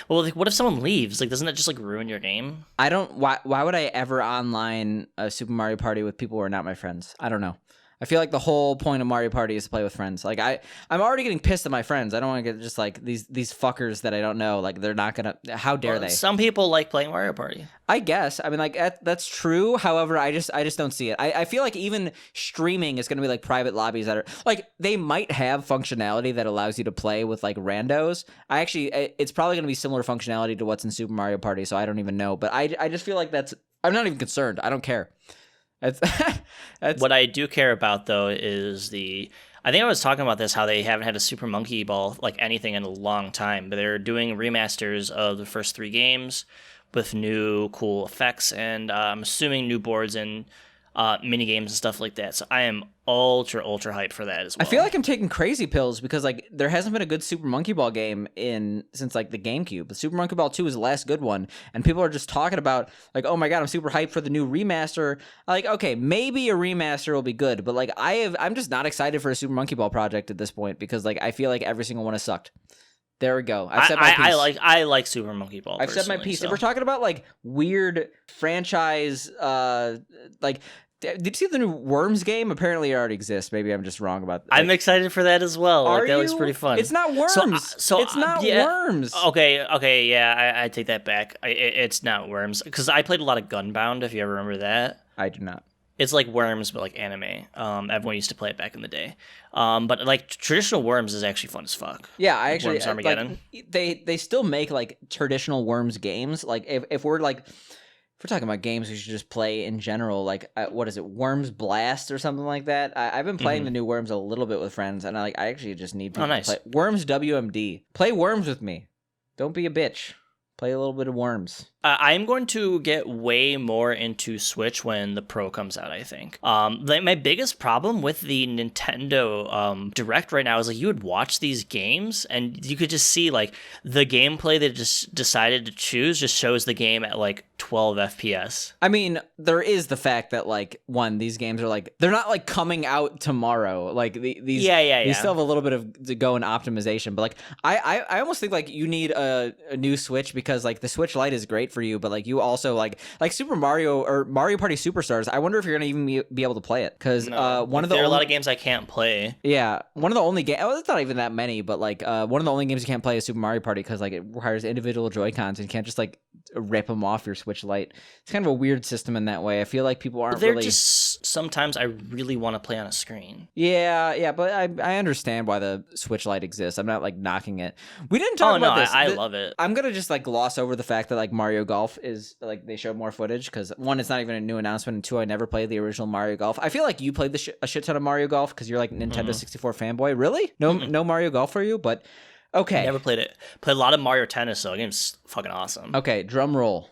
Well, like, what if someone leaves? Like, doesn't that just like ruin your game? Why would I ever online a Super Mario Party with people who are not my friends? I don't know. I feel like the whole point of Mario Party is to play with friends. Like, I'm already getting pissed at my friends. I don't want to get just like these fuckers that I don't know. Like, they're not gonna. How dare they? Some people like playing Mario Party. I guess. I mean, like, that's true. However, I just don't see it. I feel like even streaming is gonna be like private lobbies that are like, they might have functionality that allows you to play with like randos. It's probably gonna be similar functionality to what's in Super Mario Party. So I don't even know. But I just feel like I'm not even concerned. I don't care. That's what I do care about though is I think I was talking about this, how they haven't had a Super Monkey Ball like anything in a long time, but they're doing remasters of the first 3 games with new cool effects and I'm assuming new boards and mini games and stuff like that. So I am ultra hyped for that as well. I feel like I'm taking crazy pills because like there hasn't been a good Super Monkey Ball game since like the GameCube. But Super Monkey Ball 2 is the last good one, and people are just talking about like, oh my god, I'm super hyped for the new remaster. Like, okay, maybe a remaster will be good, but like I'm just not excited for a Super Monkey Ball project at this point because like I feel like every single one has sucked. There we go. I've said my piece. I like Super Monkey Ball. I've said my piece. So. If we're talking about like weird franchise, like. Did you see the new Worms game? Apparently it already exists. Maybe I'm just wrong about that. I'm excited for that as well. That looks pretty fun. It's not Worms. So it's not Worms. Okay, yeah, I take that back. It's not Worms. Because I played a lot of Gunbound, if you ever remember that. I do not. It's like Worms, but like anime. Everyone used to play it back in the day. But like traditional Worms is actually fun as fuck. Yeah, I actually Worms Armageddon. Like, they still make like traditional Worms games. Like if we're like, if we're talking about games we should just play in general, like what is it, Worms Blast or something like that? I've been playing the new Worms a little bit with friends, and I actually just need people to play Worms WMD. Play Worms with me. Don't be a bitch. Play a little bit of Worms. I'm going to get way more into Switch when the Pro comes out, I think. Like my biggest problem with the Nintendo Direct right now is like you would watch these games and you could just see like the gameplay they just decided to choose just shows the game at like 12 FPS. I mean, there is the fact that like these games are like they're not like coming out tomorrow. Like these still have a little bit to go in optimization. But like I almost think like you need a new Switch because like the Switch Lite is great for you, but like you also like Super Mario or Mario Party Superstars. I wonder if you're gonna even be able to play it because there are a lot of games I can't play. Yeah, one of the only games. It's not even that many, but like one of the only games you can't play is Super Mario Party because like it requires individual Joy-Cons and you can't just like rip them off your Switch Lite. It's kind of a weird system in that way. I feel like people aren't. Just sometimes I really want to play on a screen. Yeah, but I understand why the Switch Lite exists. I'm not like knocking it. We didn't talk about this. I love it. I'm gonna just like gloss over the fact that like Mario Golf is like they showed more footage because one, it's not even a new announcement, and two, I never played the original Mario Golf. I feel like you played a shit ton of Mario Golf because you're like Nintendo 64 fanboy. Really? No Mario Golf for you, but okay. Never played it. Played a lot of Mario Tennis, so the game's fucking awesome. Okay, drum roll.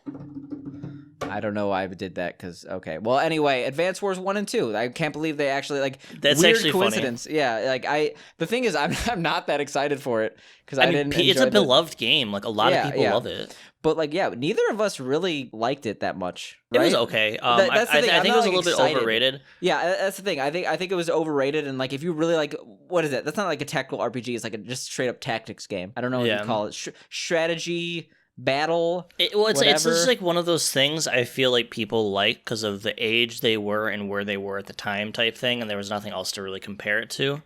I don't know why I did that because okay. Well, anyway, Advance Wars 1 and 2. I can't believe they actually like that's weird actually coincidence. Funny. Yeah, like the thing is, I'm not that excited for it because I didn't. It's a beloved game. Like a lot of people love it. But like, yeah, neither of us really liked it that much. Right? It was okay. I think it was a little bit overrated. Yeah, that's the thing. I think it was overrated. And like, if you really like, what is it? That's not like a tactical RPG. It's like a just straight up tactics game. I don't know what you call it. Strategy. battle. It's just like one of those things I feel like people like because of the age they were and where they were at the time type thing, and there was nothing else to really compare it to.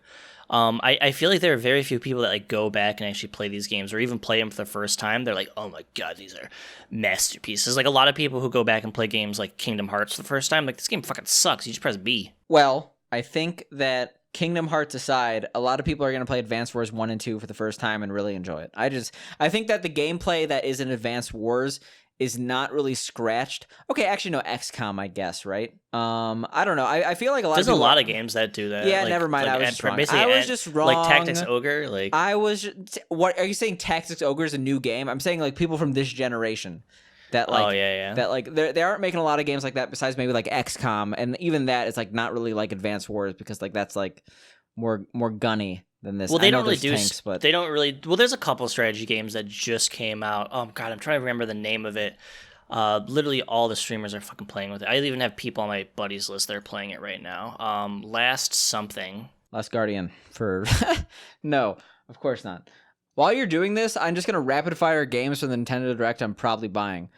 I feel like there are very few people that like go back and actually play these games or even play them for the first time. They're like, oh my god, these are masterpieces. Like a lot of people who go back and play games like Kingdom Hearts for the first time, like this game fucking sucks. You just press B. Well, I think that Kingdom Hearts aside, a lot of people are going to play Advance Wars 1 and 2 for the first time and really enjoy it. I think that the gameplay that is in Advance Wars is not really scratched. Okay, actually, no, XCOM, I guess, right? I don't know. I feel like there's a lot of games that do that. Yeah, never mind. I was just wrong. Like Tactics Ogre. Like what are you saying? Tactics Ogre is a new game? I'm saying like people from this generation. That like, that like they aren't making a lot of games like that besides maybe like XCOM, and even that is like not really like Advance Wars because like that's like more gunny than this. Well, they don't really do tanks, but they don't really. Well, there's a couple strategy games that just came out. Oh god, I'm trying to remember the name of it. Literally all the streamers are fucking playing with it. I even have people on my buddies list that are playing it right now. Last Guardian for no, of course not. While you're doing this, I'm just gonna rapid fire games from the Nintendo Direct. I'm probably buying.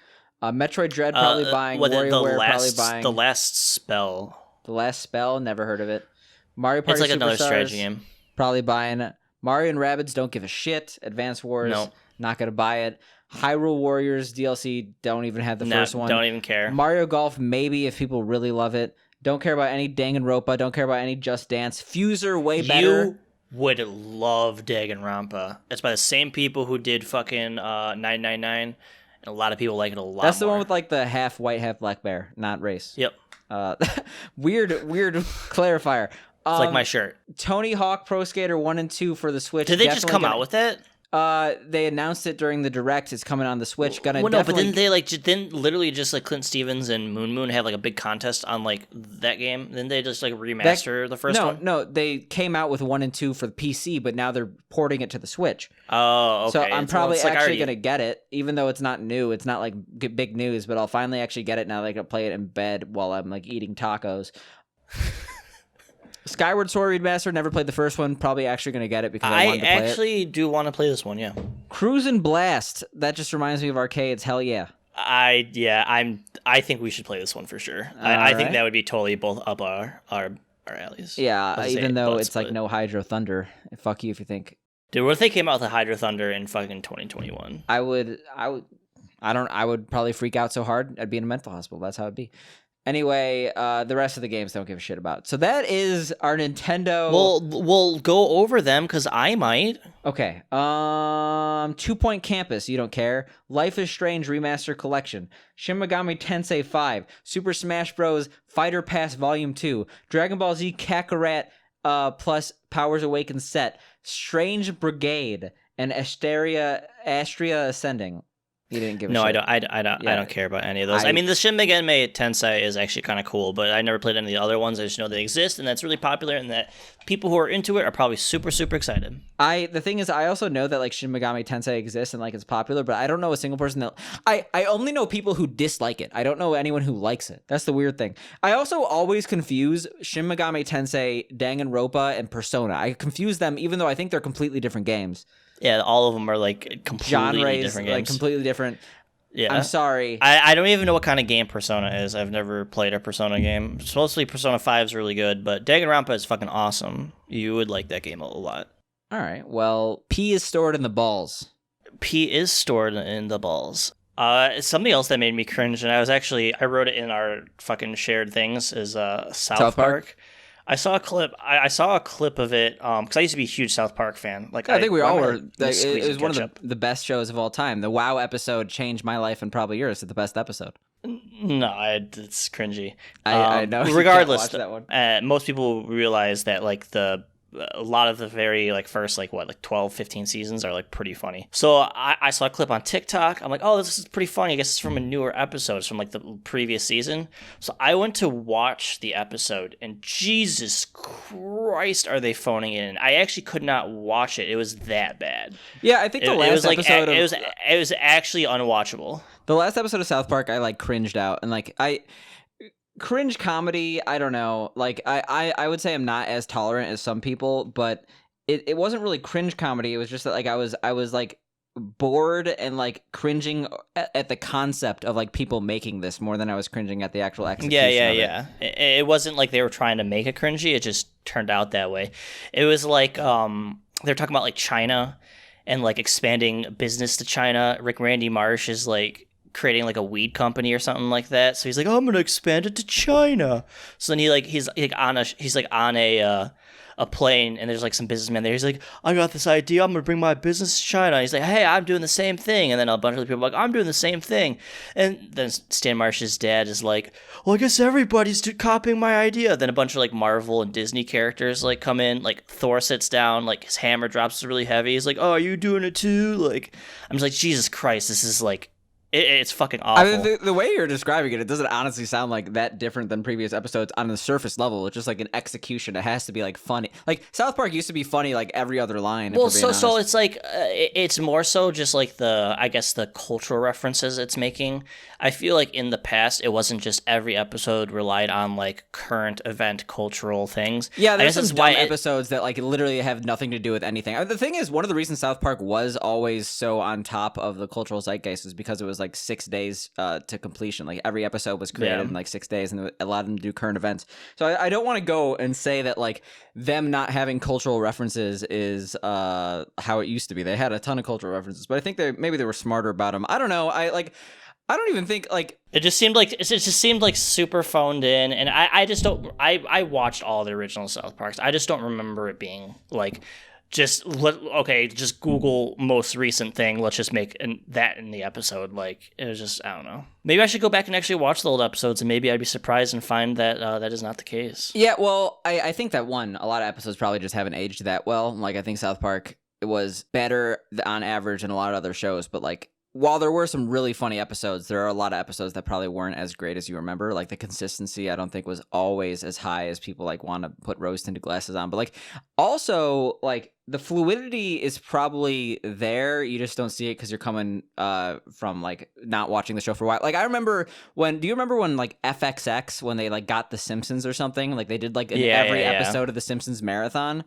Metroid Dread probably buying. WarioWare probably buying. The Last Spell. Never heard of it. Mario Party. It's like Superstars, another strategy game. Probably buying. Mario and Rabbids, don't give a shit. Advance Wars, not gonna buy it. Hyrule Warriors DLC, don't even have the first one. Don't even care. Mario Golf, maybe if people really love it. Don't care about any Danganronpa. Don't care about any Just Dance. Fuser, way better. You would love Danganronpa. It's by the same people who did fucking 999, and a lot of people like it a lot. That's the more. one with like the half white, half black bear, not race. Yep. Weird clarifier. It's like my shirt. Tony Hawk Pro Skater 1 and 2 for the Switch. Did they just come out with that? They announced it during the Direct. It's coming on the Switch. But didn't they didn't literally just like Clint Stevens and Moon have like a big contest on like that game? Didn't they just like remaster the first one? No, they came out with 1 and 2 for the PC, but now they're porting it to the Switch. Oh, okay. So I'm probably actually gonna get it, even though it's not new. It's not like big news, but I'll finally actually get it now that I can play it in bed while I'm like eating tacos. Skyward Sword Remastered, never played the first one. Probably actually going to get it because I wanted to play it. I actually do want to play this one, yeah. Cruis'n Blast. That just reminds me of arcades. Hell yeah. I think we should play this one for sure. I think that would be totally both up our alleys. Yeah, even though it's like no Hydro Thunder. Fuck you if you think. Dude, what if they came out with a Hydro Thunder in fucking 2021? I would probably freak out so hard I'd be in a mental hospital. That's how it'd be. Anyway, the rest of the games don't give a shit about. So that is our Nintendo. We'll go over them because I might. Okay. 2 Point Campus. You don't care. Life is Strange Remaster Collection. Shin Megami Tensei 5. Super Smash Bros. Fighter Pass Volume 2. Dragon Ball Z Kakarot plus Powers Awakened set. Strange Brigade and Astria Ascending. You didn't give a shit. No, I don't care about any of those. I mean, the Shin Megami Tensei is actually kind of cool, but I never played any of the other ones. I just know they exist, and that's really popular, and that people who are into it are probably super, super excited. The thing is, I also know that like Shin Megami Tensei exists and like it's popular, but I don't know a single person that I only know people who dislike it. I don't know anyone who likes it. That's the weird thing. I also always confuse Shin Megami Tensei, Danganronpa, and Persona. I confuse them, even though I think they're completely different games. Yeah, all of them are like completely genres, different games. Like completely different. Yeah, I'm sorry. I don't even know what kind of game Persona is. I've never played a Persona game. Supposedly Persona 5 is really good, but Danganronpa is fucking awesome. You would like that game a lot. All right. Well, P is stored in the balls. P is stored in the balls. Something else that made me cringe, and I wrote it in our fucking shared things, is South Park. I saw a clip. I saw a clip of it because I used to be a huge South Park fan. Like I think we all were. It was one of the best shows of all time. The WoW episode changed my life and probably yours. It's the best episode. No, it's cringy. I know. Regardless, that one. Most people realize that like a lot of the very like first 12, 15 seasons are like pretty funny. So I saw a clip on TikTok. I'm like, oh, this is pretty funny. I guess it's from a newer episode. It's from like the previous season. So I went to watch the episode, and Jesus Christ, are they phoning it in? I actually could not watch it. It was that bad. Yeah, I think the last episode it was actually unwatchable. The last episode of South Park, I like cringed out, and like cringe comedy, I don't know. Like I would say I'm not as tolerant as some people, but it wasn't really cringe comedy. It was just that like I was like bored and like cringing at the concept of like people making this more than I was cringing at the actual execution. Yeah. It wasn't like they were trying to make it cringy. It just turned out that way. It was like they're talking about like China and like expanding business to China. Randy Marsh is like creating like a weed company or something like that. So he's like, oh, I'm gonna expand it to China. So then he's on a plane, and there's like some businessman there. He's like, I got this idea. I'm gonna bring my business to China. And he's like, hey, I'm doing the same thing. And then a bunch of people are like, I'm doing the same thing. And then Stan Marsh's dad is like, well, I guess everybody's copying my idea. Then a bunch of like Marvel and Disney characters like come in. Like Thor sits down, like his hammer drops really heavy. He's like, oh, are you doing it too? Like, I'm just like, Jesus Christ, this is like. It's fucking awful. I mean, the way you're describing it doesn't honestly sound like that different than previous episodes on the surface level. It's just like an execution. It has to be like funny. Like South Park used to be funny like every other line. Well, so it's like it's more so just like the cultural references it's making. I feel like in the past it wasn't just every episode relied on like current event cultural things. Yeah, there's some dumb episodes that like literally have nothing to do with anything. The thing is, one of the reasons South Park was always so on top of the cultural zeitgeist is because it was like 6 days to completion. Like every episode was created in like 6 days, and it allowed them to do current events. So I don't want to go and say that like them not having cultural references is how it used to be. They had a ton of cultural references, but I think maybe they were smarter about them. I don't know. I don't even think like it just seemed like super phoned in, and I just don't. I watched all the original South Parks. I just don't remember it being like just Google most recent thing. Let's just make that in the episode. Like it was just, I don't know. Maybe I should go back and actually watch the old episodes, and maybe I'd be surprised and find that that is not the case. Yeah, well, I think that a lot of episodes probably just haven't aged that well. Like I think South Park was better on average than a lot of other shows, but like. While there were some really funny episodes, there are a lot of episodes that probably weren't as great as you remember. Like the consistency, I don't think was always as high as people like want to put rose-tinted glasses on. But like also like the fluidity is probably there. You just don't see it because you're coming from like not watching the show for a while. Like I remember do you remember when like FXX, when they like got The Simpsons or something? Like they did like every episode of The Simpsons marathon.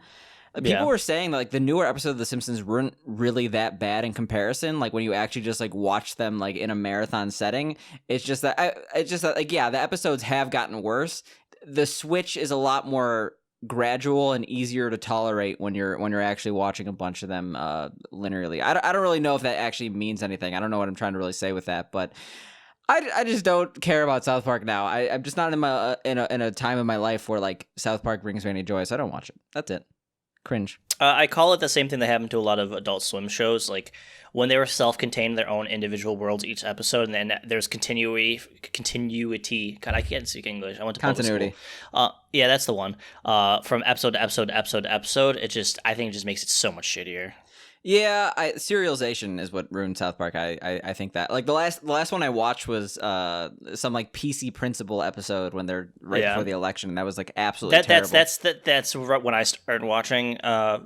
People were saying that like the newer episodes of The Simpsons weren't really that bad in comparison. Like when you actually just like watch them like in a marathon setting, it's just that like the episodes have gotten worse. The switch is a lot more gradual and easier to tolerate when you're actually watching a bunch of them linearly. I don't really know if that actually means anything. I don't know what I'm trying to really say with that, but. I just don't care about South Park now. I'm just not in a time in my life where like South Park brings me any joy, so I don't watch it. That's it. Cringe. I call it the same thing that happened to a lot of Adult Swim shows, like when they were self-contained, their own individual worlds each episode, and then there's continuity. God, I can't speak English. I went to continuity. Yeah, that's the one. From episode to episode to episode to episode, I think it just makes it so much shittier. Yeah, serialization is what ruined South Park. I think that like the last one I watched was some like PC Principal episode when they're before the election, and that was like absolutely terrible. That's when I started watching,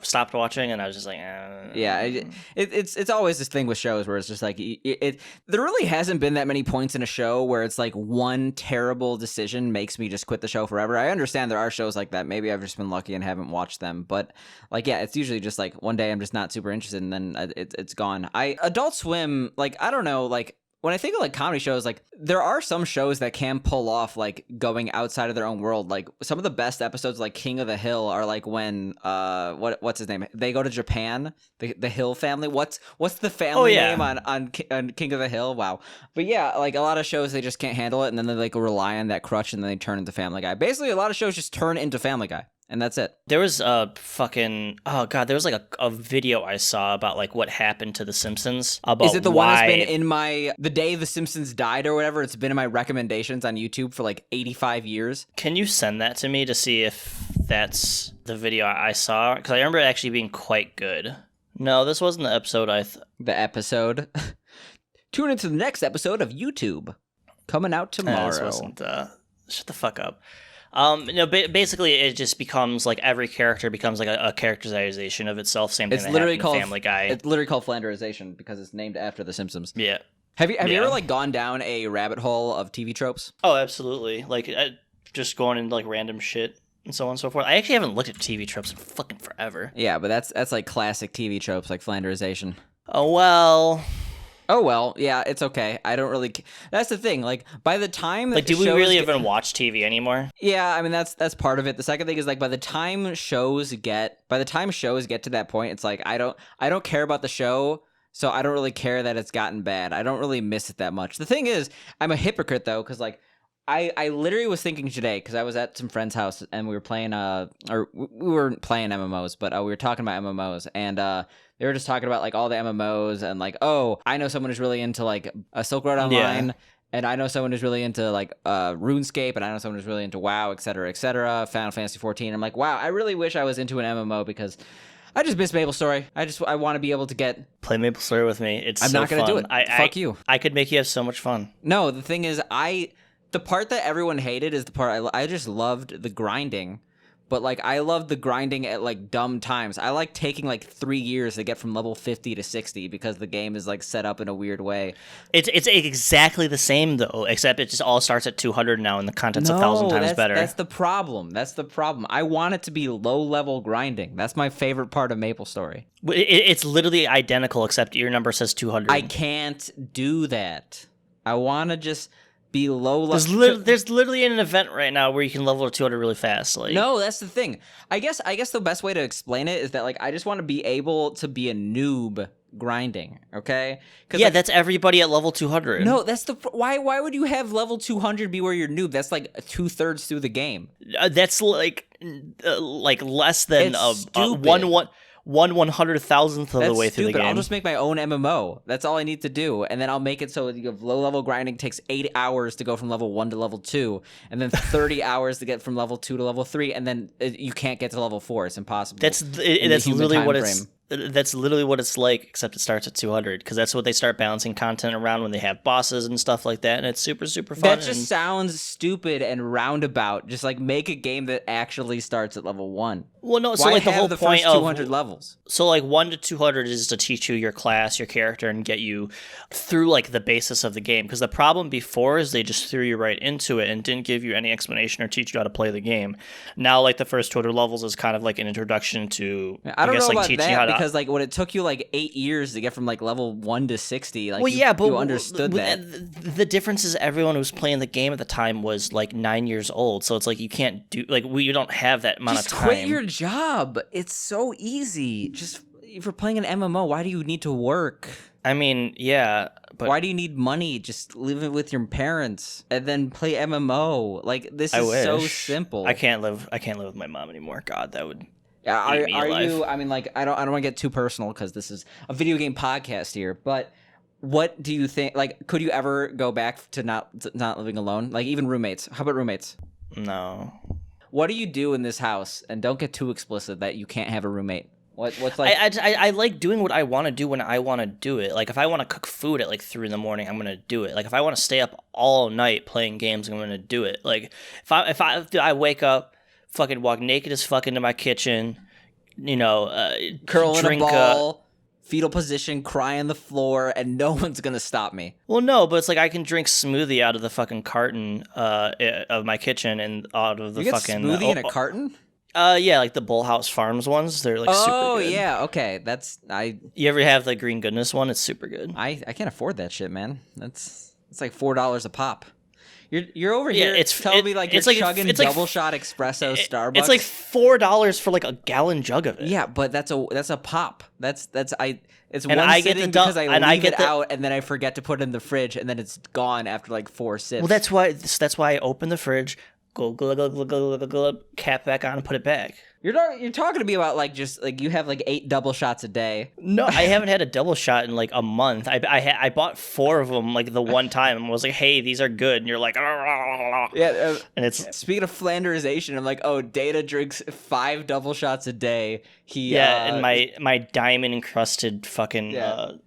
stopped watching, and I was just like, yeah, it's always this thing with shows where it's just like there really hasn't been that many points in a show where it's like one terrible decision makes me just quit the show forever. I understand there are shows like that. Maybe I've just been lucky and haven't watched them, but like yeah, it's usually just like one day I'm just not super interested. And then it's gone. Adult Swim, like I don't know, like when I think of like comedy shows, like there are some shows that can pull off like going outside of their own world. Like some of the best episodes, like King of the Hill, are like when what's his name? They go to Japan. The Hill family. What's the family name on King of the Hill? Wow. But yeah, like a lot of shows they just can't handle it, and then they like rely on that crutch, and then they turn into Family Guy. Basically, a lot of shows just turn into Family Guy. And that's it. There was there was like a video I saw about like what happened to The Simpsons. Is it the one that's been in the day The Simpsons died or whatever? It's been in my recommendations on YouTube for like 85 years. Can you send that to me to see if that's the video I saw? Because I remember it actually being quite good. No, this wasn't the episode The episode? Tune into the next episode of YouTube. Coming out tomorrow. This wasn't shut the fuck up. Basically, it just becomes like every character becomes like a characterization of itself. Same thing that happened to Family Guy. It's literally called Flanderization because it's named after The Simpsons. Yeah. Have you ever like gone down a rabbit hole of TV tropes? Oh, absolutely. Like just going into like random shit and so on and so forth. I actually haven't looked at TV tropes in fucking forever. Yeah, but that's like classic TV tropes like Flanderization. Oh well. Oh well, yeah, it's okay. I don't really. That's the thing. Like by the time Like, do we really even watch TV anymore? Yeah, I mean that's part of it. The second thing is like by the time shows get to that point, it's like I don't care about the show, so I don't really care that it's gotten bad. I don't really miss it that much. The thing is, I'm a hypocrite though, because like I literally was thinking today because I was at some friend's house and we were playing or we weren't playing MMOs, but we were talking about MMOs and they were just talking about like all the MMOs and like, oh, I know someone who's really into like a Silk Road Online. Yeah. And I know someone who's really into like RuneScape, and I know someone who's really into WoW, et cetera, Final Fantasy 14. I'm like, wow, I really wish I was into an MMO because I just miss MapleStory. I want to be able to play MapleStory with me. I'm not gonna fun. do it. Fuck you. I could make you have so much fun. No, the thing is, the part that everyone hated is the part I just loved the grinding. But, like, I love the grinding at, like, dumb times. I like taking, like, 3 years to get from level 50 to 60 because the game is, like, set up in a weird way. It's exactly the same, though, except it just all starts at 200 now and the content's 1,000 times better. That's the problem. I want it to be low-level grinding. That's my favorite part of MapleStory. It's literally identical, except your number says 200. I can't do that. I want to just be low level. There's literally an event right now where you can level to 200 really fast. Like, no, that's the thing. I guess the best way to explain it is that like I just want to be able to be a noob grinding. Okay? Yeah, like, that's everybody at level 200. No, that's why would you have level 200 be where you're noob? That's like 2/3 through the game. That's like less than one 100,000th of the way through the game. I'll just make my own MMO. That's all I need to do, and then I'll make it so you have low level grinding takes 8 hours to go from level 1 to level 2, and then 30 hours to get from level 2 to level 3, and then you can't get to level 4. It's impossible. That's literally what it's. That's literally what it's like, except it starts at 200, because that's what they start balancing content around when they have bosses and stuff like that, and it's super, super fun. That just sounds stupid and roundabout. Just like make a game that actually starts at level 1. Well, no, so like the whole point of 200 levels. So like 1 to 200 is to teach you your class, your character, and get you through like the basis of the game. Because the problem before is they just threw you right into it and didn't give you any explanation or teach you how to play the game. Now, like the first 200 levels is kind of like an introduction to, I don't know like about teaching that, you how to. Because like when it took you like 8 years to get from like level 1 to 60, like but you understood that. The difference is everyone who was playing the game at the time was like 9 years old, so it's like you can't do you don't have that amount of time. Just quit your job. It's so easy. Just if you're playing an MMO, why do you need to work? I mean, yeah, but why do you need money? Just live it with your parents and then play MMO. Like this is so simple. I can't live with my mom anymore. God, that would. Are you? I mean, like, I don't want to get too personal because this is a video game podcast here. But what do you think? Like, could you ever go back to not living alone? Like, even roommates. How about roommates? No. What do you do in this house? And don't get too explicit that you can't have a roommate. What's like? I like doing what I want to do when I want to do it. Like, if I want to cook food at like 3 a.m, I'm gonna do it. Like, if I want to stay up all night playing games, I'm gonna do it. Like, if I wake up, fucking walk naked as fuck into my kitchen, curl in a ball, fetal position, cry on the floor, and no one's gonna stop me. Well, no, but it's like I can drink smoothie out of the fucking carton of my kitchen and out of the fucking smoothie in a carton. Yeah, like the Bullhouse Farms ones. They're like super good. Oh yeah, okay. You ever have the Green Goodness one? It's super good. I can't afford that shit, man. It's like $4 a pop. You're over here telling me like you're chugging double shot espresso Starbucks. It's like $4 for like a gallon jug of it. Yeah, but that's a pop. It's and one I sitting get because I leave it out and then I forget to put it in the fridge and then it's gone after like 4 sips. Well, that's why I open the fridge, go glug glug glug glug glug, cap back on and put it back. You're talking to me about like just like you have like 8 double shots a day. No, I haven't had a double shot in like a month. I bought 4 of them like the one time and was like, hey, these are good, and you're like, yeah. And it's speaking of Flanderization, I'm like, oh, Data drinks 5 double shots a day. And my diamond encrusted fucking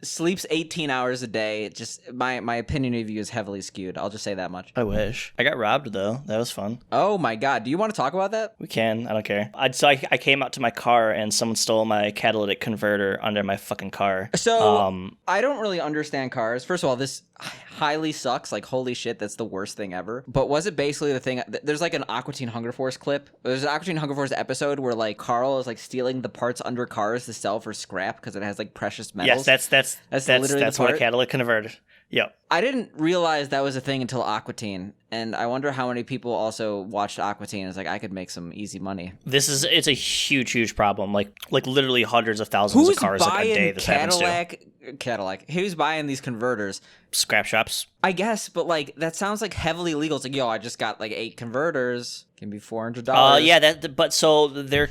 sleeps 18 hours a day. Just my opinion of you is heavily skewed. I'll just say that much. I wish. I got robbed though. That was fun. Oh my god, do you want to talk about that? We can. I don't care. So I came out to my car and someone stole my catalytic converter under my fucking car. So I don't really understand cars. First of all, this highly sucks. Like, holy shit, that's the worst thing ever. But was it basically the thing? There's like an Aqua Teen Hunger Force clip. There's an Aqua Teen Hunger Force episode where like Carl is like stealing the parts under cars to sell for scrap because it has like precious metals. Yes, that's what a catalytic converter. Yep. I didn't realize that was a thing until Aqua Teen, and I wonder how many people also watched Aqua Teen. It's like, I could make some easy money. It's a huge problem. Like literally hundreds of thousands of cars a day this happens to. Cadillac. Who's buying these converters? Scrap shops. I guess, but like that sounds like heavily illegal. It's like, yo, I just got like 8 converters. Can be $400. Yeah, but so they're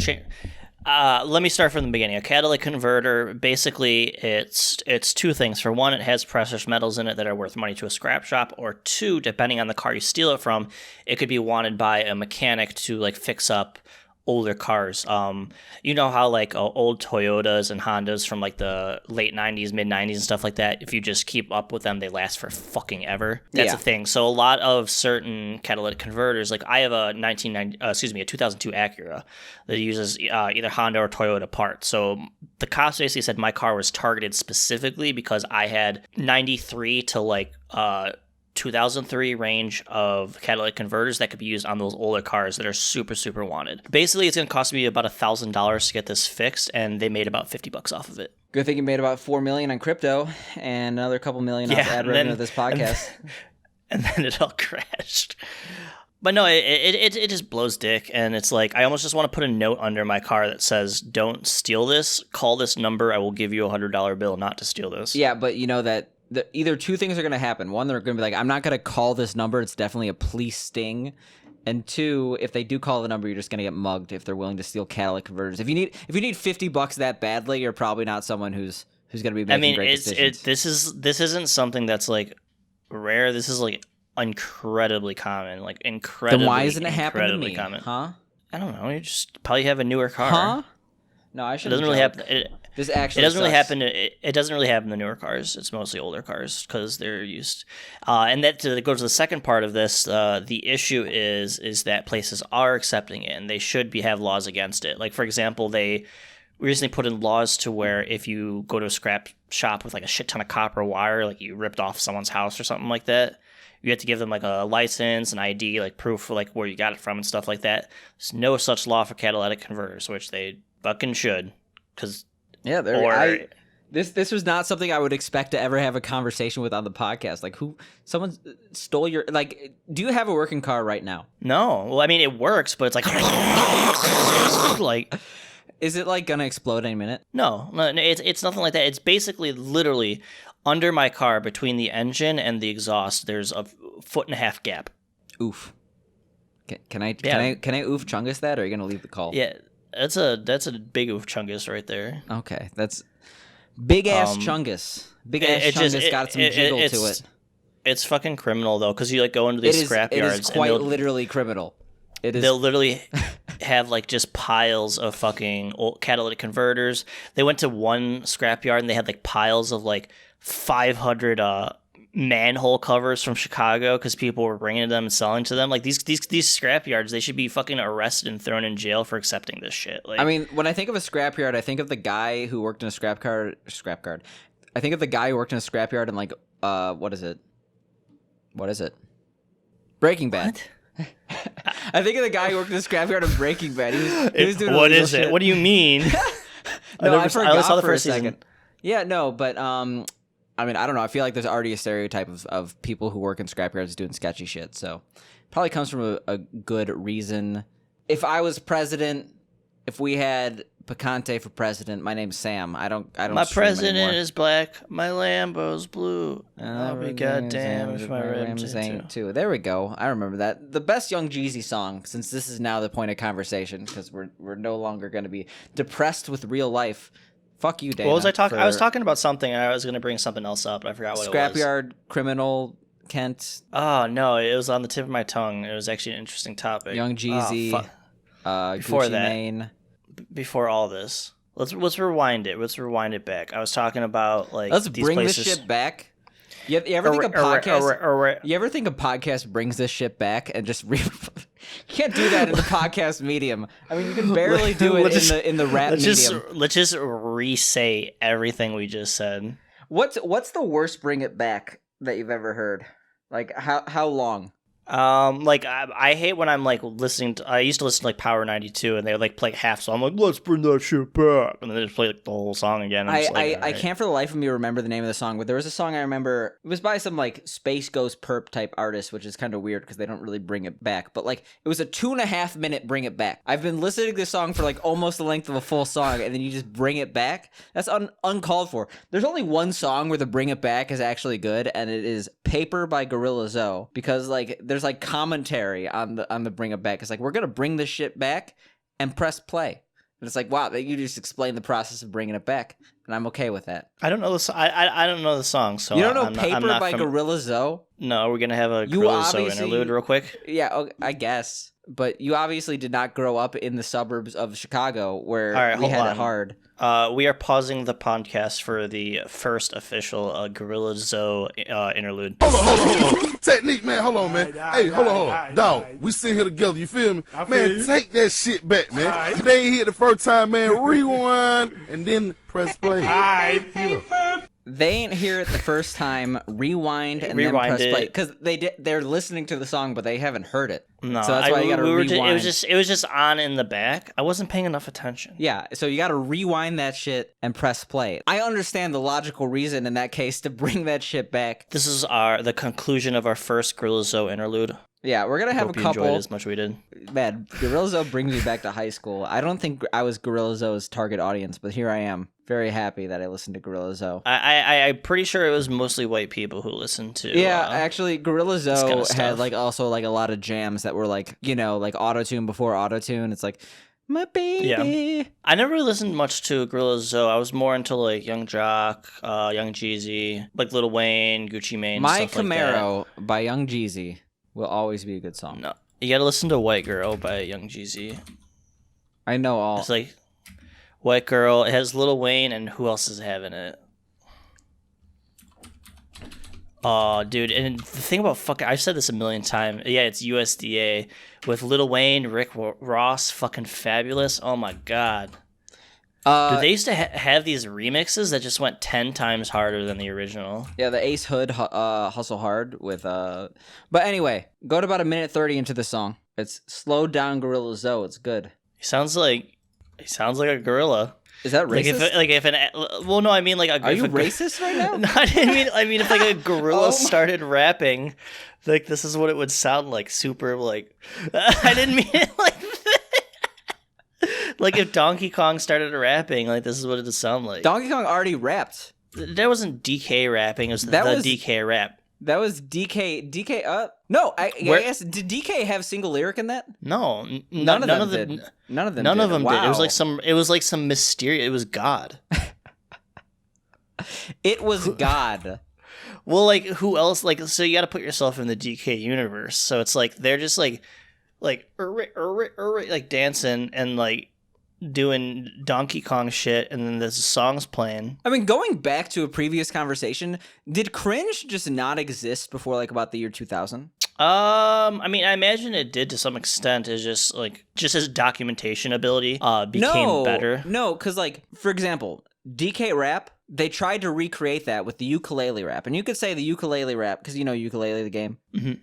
let me start from the beginning. A catalytic converter, basically, it's two things. For one, it has precious metals in it that are worth money to a scrap shop, or two, depending on the car you steal it from, it could be wanted by a mechanic to like fix up older cars. You know how like old Toyotas and Hondas from like the late 90s, mid 90s and stuff like that, if you just keep up with them, they last for fucking ever. That's a thing. So a lot of certain catalytic converters, like I have a 2002 Acura that uses either Honda or Toyota parts. So the cops basically said my car was targeted specifically because I had 93 to like 2003 range of catalytic converters that could be used on those older cars that are super wanted. Basically, it's going to cost me about $1,000 to get this fixed, and they made about $50 off of it. Good thing you made about $4 million on crypto and another couple million off ad revenue of this podcast. And then it all crashed. But no, it just blows dick, and it's like I almost just want to put a note under my car that says, "Don't steal this. Call this number. I will give you a $100 bill not to steal this." Yeah, but you know that either two things are going to happen. One, they're going to be like, I'm not going to call this number. It's definitely a police sting. And two, if they do call the number, you're just going to get mugged if they're willing to steal catalytic converters. If you need $50 that badly, you're probably not someone who's going to be making great decisions. This isn't something that's like rare. This is like incredibly common. Like incredibly. Then why isn't it happening to me? Common. Huh? I don't know. You just probably have a newer car. Huh? No, I shouldn't. It doesn't really happen. This actually it doesn't really sucks. happen. It doesn't really happen in the newer cars. It's mostly older cars because they're used. And that to go to the second part of this, the issue is that places are accepting it, and they should have laws against it. Like for example, they recently put in laws to where if you go to a scrap shop with like a shit ton of copper wire, like you ripped off someone's house or something like that, you have to give them like a license, an ID, like proof for like where you got it from and stuff like that. There's no such law for catalytic converters, which they fucking should, because. Yeah, this was not something I would expect to ever have a conversation with on the podcast. Like, someone stole your, like, do you have a working car right now? No. Well, I mean, it works, but it's like, like, is it like gonna explode any minute? No, it's nothing like that. It's basically literally under my car between the engine and the exhaust. There's a 1.5-foot gap. Oof. Can I oof chungus that, or are you gonna leave the call? Yeah. That's a big oof chungus right there. Okay, that's big ass chungus. Big ass chungus got some jiggle to it. It's fucking criminal though, because you like go into these scrap yards. It is quite literally criminal. They'll literally have like just piles of fucking old catalytic converters. They went to one scrap yard and they had like piles of like 500 manhole covers from Chicago because people were bringing them and selling to them. Like these scrap yards, they should be fucking arrested and thrown in jail for accepting this shit. Like, I mean, when I think of a scrap yard, I think of the guy who worked in a scrap yard. I think of the guy who worked in a scrap yard and like what is it? Breaking Bad. I think of the guy who worked in a scrap yard in Breaking Bad. He was doing what is it? Shit. What do you mean? No, I forgot I saw the for first a second. season. Yeah, no, but I mean, I don't know. I feel like there's already a stereotype of people who work in scrapyards doing sketchy shit. So probably comes from a good reason. If I was president, if we had Picante for president, my name's Sam. I don't. My president anymore. is black. My Lambo's blue. I'll be goddamn if my rims ain't too. There we go. I remember that. The best Young Jeezy song. Since this is now the point of conversation, because we're no longer going to be depressed with real life. Fuck you, Dana. What was I talking? I was talking about something, and I was going to bring something else up, but I forgot what it was. Scrapyard criminal Kent. Oh no, it was on the tip of my tongue. It was actually an interesting topic. Young Jeezy. Before Gucci that, Mane. Before all this, let's rewind it. Let's rewind it back. I was talking about like let's these bring places... this shit back. You ever think a podcast? You ever think a podcast brings this shit back and just can't do that in the podcast medium. I mean, you can barely do it in the rap medium. Let's just re-say everything we just said. What's the worst Bring It Back that you've ever heard? Like how long? Like I hate when I'm like listening to. I used to listen to like Power 92, and they would like play half. So I'm like, let's bring that shit back, and then they just play like the whole song again. I can't for the life of me remember the name of the song, but there was a song I remember. It was by some like Space Ghost Perp type artist, which is kind of weird because they don't really bring it back. But like it was a 2.5 minute Bring It Back. I've been listening to this song for like almost the length of a full song, and then you just bring it back. That's uncalled for. There's only one song where the Bring It Back is actually good, and it is Paper by Gorilla Zoe, because like there's like commentary on the Bring It Back. It's like, we're gonna bring this shit back and press play, and it's like, wow, you just explain the process of bringing it back, and I'm okay with that. I don't know the I don't know the song, so you don't know Paper by Gorilla Zoe? No, we're gonna have a Gorilla Zoe interlude real quick. Yeah, I guess, but you obviously did not grow up in the suburbs of Chicago where we had it hard. We are pausing the podcast for the first official Gorilla Zoe interlude. Hold on. Technique, man. Hold on, man. Hey, hold on. Dog, we sit here together. You feel me? Man, take that shit back, man. If they ain't hit the first time, man, rewind and then press play. They ain't hear it the first time. Rewind and then press play, because they're listening to the song, but they haven't heard it. No, so that's why you got to rewind. It was just on in the back. I wasn't paying enough attention. Yeah, so you got to rewind that shit and press play. I understand the logical reason in that case to bring that shit back. This is the conclusion of our first Gorilla Zoe interlude. Yeah, we're gonna have a couple. Enjoyed it as much as we did. Man, Gorilla Zoe brings me back to high school. I don't think I was Gorilla Zoe's target audience, but here I am, very happy that I listened to Gorilla Zoe. I'm pretty sure it was mostly white people who listened to. Yeah, actually, Gorilla Zoe kind of had like also like a lot of jams that were like, you know, like autotune before autotune. It's like, my baby. Yeah. I never really listened much to Gorilla Zoe. I was more into like Young Jock, Young Jeezy, like Lil Wayne, Gucci Mane. My stuff Camaro like that. by Young Jeezy will always be a good song. No, you gotta listen to White Girl by Young Jeezy. I know all. It's like White Girl. It has Lil Wayne, and who else is having it? Oh, dude, and the thing about fucking, I've said this a million times. Yeah, it's USDA with Lil Wayne, Rick Ross, fucking fabulous. Oh my god. Dude, they used to have these remixes that just went 10 times harder than the original. Yeah, the Ace Hood Hustle Hard with But anyway, go to about 1:30 into the song. It's slowed down Gorilla Zoe. It's good. He sounds like a gorilla. Is that racist? Well, no, I mean like Are you racist right now? No, I mean if like a gorilla started rapping, like this is what it would sound like. Super like, I didn't mean it like that. Like if Donkey Kong started rapping, like this is what it would sound like. Donkey Kong already rapped. That wasn't DK rapping. It was DK rap. That was DK. No, I guess, did DK have single lyric in that? No, none of them did. None of them did. It was like some mysterious. It was God. It was God. Well, like who else? Like, so you got to put yourself in the DK universe. So it's like they're just like dancing and like doing Donkey Kong shit, and then there's songs playing. I mean, going back to a previous conversation, did cringe just not exist before like about the year 2000? I mean, I imagine it did to some extent. Is just his documentation ability became better. No, because like for example, DK rap, they tried to recreate that with the ukulele rap, and you could say the ukulele rap because you know ukulele the game. Mm-hmm.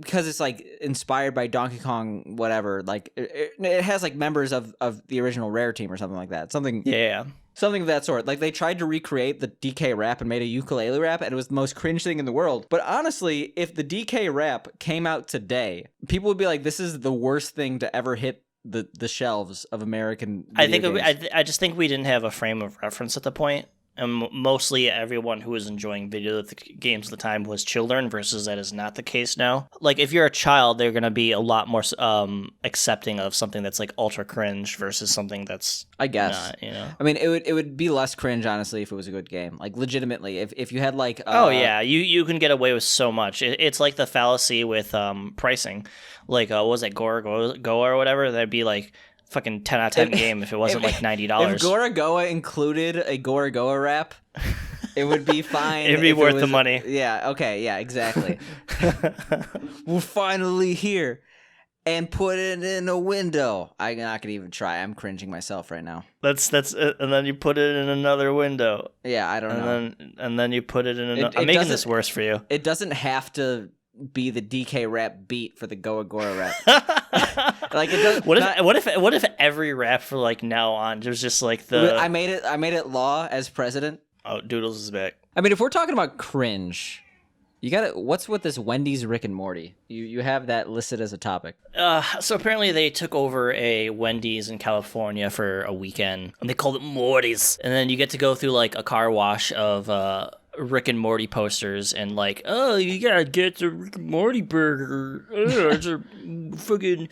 Because it's like inspired by Donkey Kong, whatever. Like it has like members of the original Rare team or something like that. Something of that sort. Like they tried to recreate the DK rap and made a ukulele rap, and it was the most cringe thing in the world. But honestly, if the DK rap came out today, people would be like, "This is the worst thing to ever hit the shelves of American video games." I just think we didn't have a frame of reference at the point, and mostly everyone who was enjoying video games at the time was children, versus that is not the case now. Like if you're a child, they're gonna be a lot more accepting of something that's like ultra cringe versus something that's, I guess, not, you know. I mean, it would be less cringe honestly if it was a good game. Like legitimately, if you had like you can get away with so much. It's like the fallacy with pricing. Like what was that, Goa or whatever? That'd be like fucking 10 out of 10 game if it wasn't like $90. If Goa included a Goa rap, it would be fine. It'd be worth the money. Yeah, okay, yeah, exactly. We're finally here. and put it in a window. I'm not gonna even try. I'm cringing myself right now. That's it. And then you put it in another window. Yeah, I don't know. And then you put it in another. I'm making this worse for you. It doesn't have to be the DK rap beat for the Go Agora rap. Like it does. What if every rap for like now on there's just like the I made it law as president. Oh, Doodles is back. I mean, if we're talking about cringe, you got to what's with this Wendy's Rick and Morty? You have that listed as a topic. So apparently they took over a Wendy's in California for a weekend, and they called it Morty's. And then you get to go through like a car wash of Rick and Morty posters, and like, oh, you gotta get the Rick and Morty burger. It's a fucking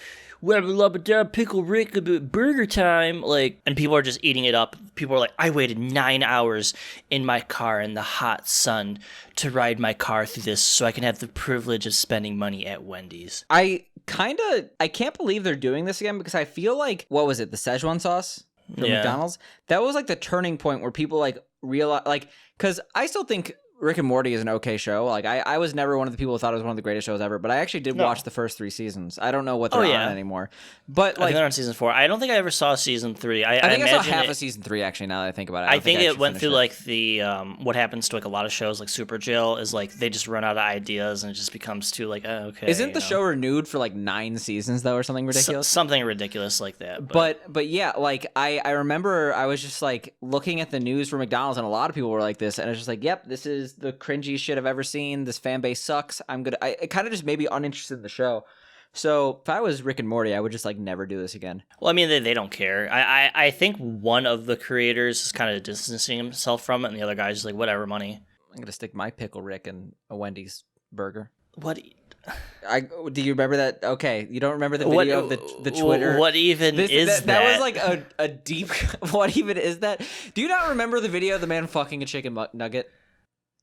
pickle Rick burger time. Like, and people are just eating it up. People are like, I waited 9 hours in my car in the hot sun to ride my car through this so I can have the privilege of spending money at Wendy's. I can't believe they're doing this again, because I feel like, what was it, the Szechuan sauce from McDonald's? That was like the turning point where people like realize, like, because I still think Rick and Morty is an okay show. Like, I was never one of the people who thought it was one of the greatest shows ever, but I actually did watch the first 3 seasons. I don't know what they're on anymore. But I like, think they're on season 4. I don't think I ever saw season 3. I think I saw half of season 3 actually. Now that I think about it, I think it went through like the what happens to like a lot of shows like Super Jail is like they just run out of ideas and it just becomes too like, oh, okay. Isn't the show renewed for like 9 seasons though, or something ridiculous? Something ridiculous like that. But yeah, like I remember I was just like looking at the news for McDonald's, and a lot of people were like this, and I was just like, yep, this is the cringy shit I've ever seen. This fan base sucks. It kind of just made me uninterested in the show. So if I was Rick and Morty, I would just like never do this again. Well, I mean, they don't care. I think one of the creators is kind of distancing himself from it, and the other guy's just like, whatever, money. I'm gonna stick my pickle Rick in a Wendy's burger. What? Do you remember that? Okay, you don't remember the video of the Twitter? What even is that? That was like a deep. What even is that? Do you not remember the video of the man fucking a chicken nugget?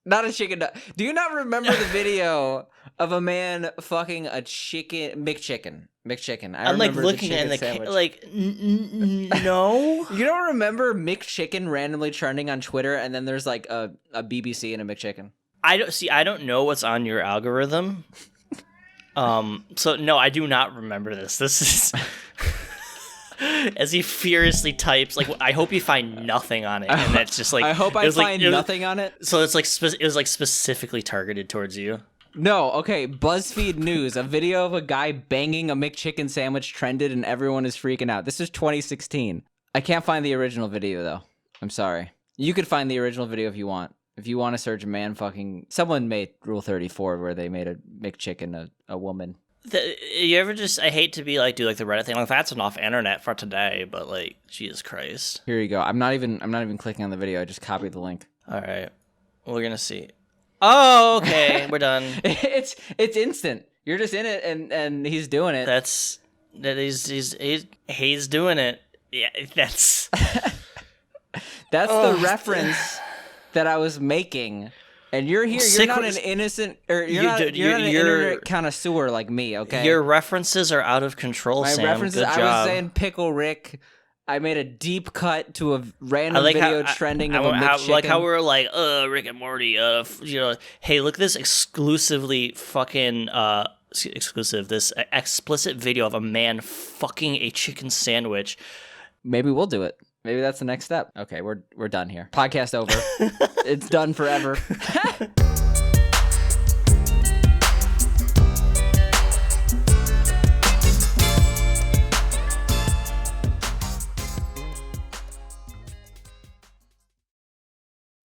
Not a chicken nugget. Do you not remember the video of a man fucking a McChicken? I'm like looking at the like, no. You don't remember McChicken randomly trending on Twitter, and then there's like a BBC and a McChicken. I don't know what's on your algorithm. So no, I do not remember this. This is as he furiously types, like, I hope you find nothing on it, and that's just like, I hope I find nothing on it. So it's like it was like specifically targeted towards you. No, okay. BuzzFeed News, a video of a guy banging a McChicken sandwich trended, and everyone is freaking out. This is 2016. I can't find the original video though. I'm sorry. You could find the original video if you want. If you want to search man fucking... Someone made Rule 34 where they made a McChicken a woman. You ever just... I hate to be like, do like the Reddit thing. Like, that's enough internet for today, but like, Jesus Christ. Here you go. I'm not even clicking on the video. I just copied the link. All right. We're going to see. Oh, okay. We're done. It's instant. You're just in it and he's doing it. He's doing it. Yeah, that's... That's the reference that I was making, and you're here. You're not an innocent, or you're not an internet connoisseur like me. Okay, your references are out of control. My Sam. references. Good job. I was saying pickle Rick. I made a deep cut to a random video trending of a McChicken. Like how we're like, Rick and Morty. Hey, look at this exclusively fucking exclusive. This explicit video of a man fucking a chicken sandwich. Maybe we'll do it. Maybe that's the next step. Okay, we're done here. Podcast over. It's done forever.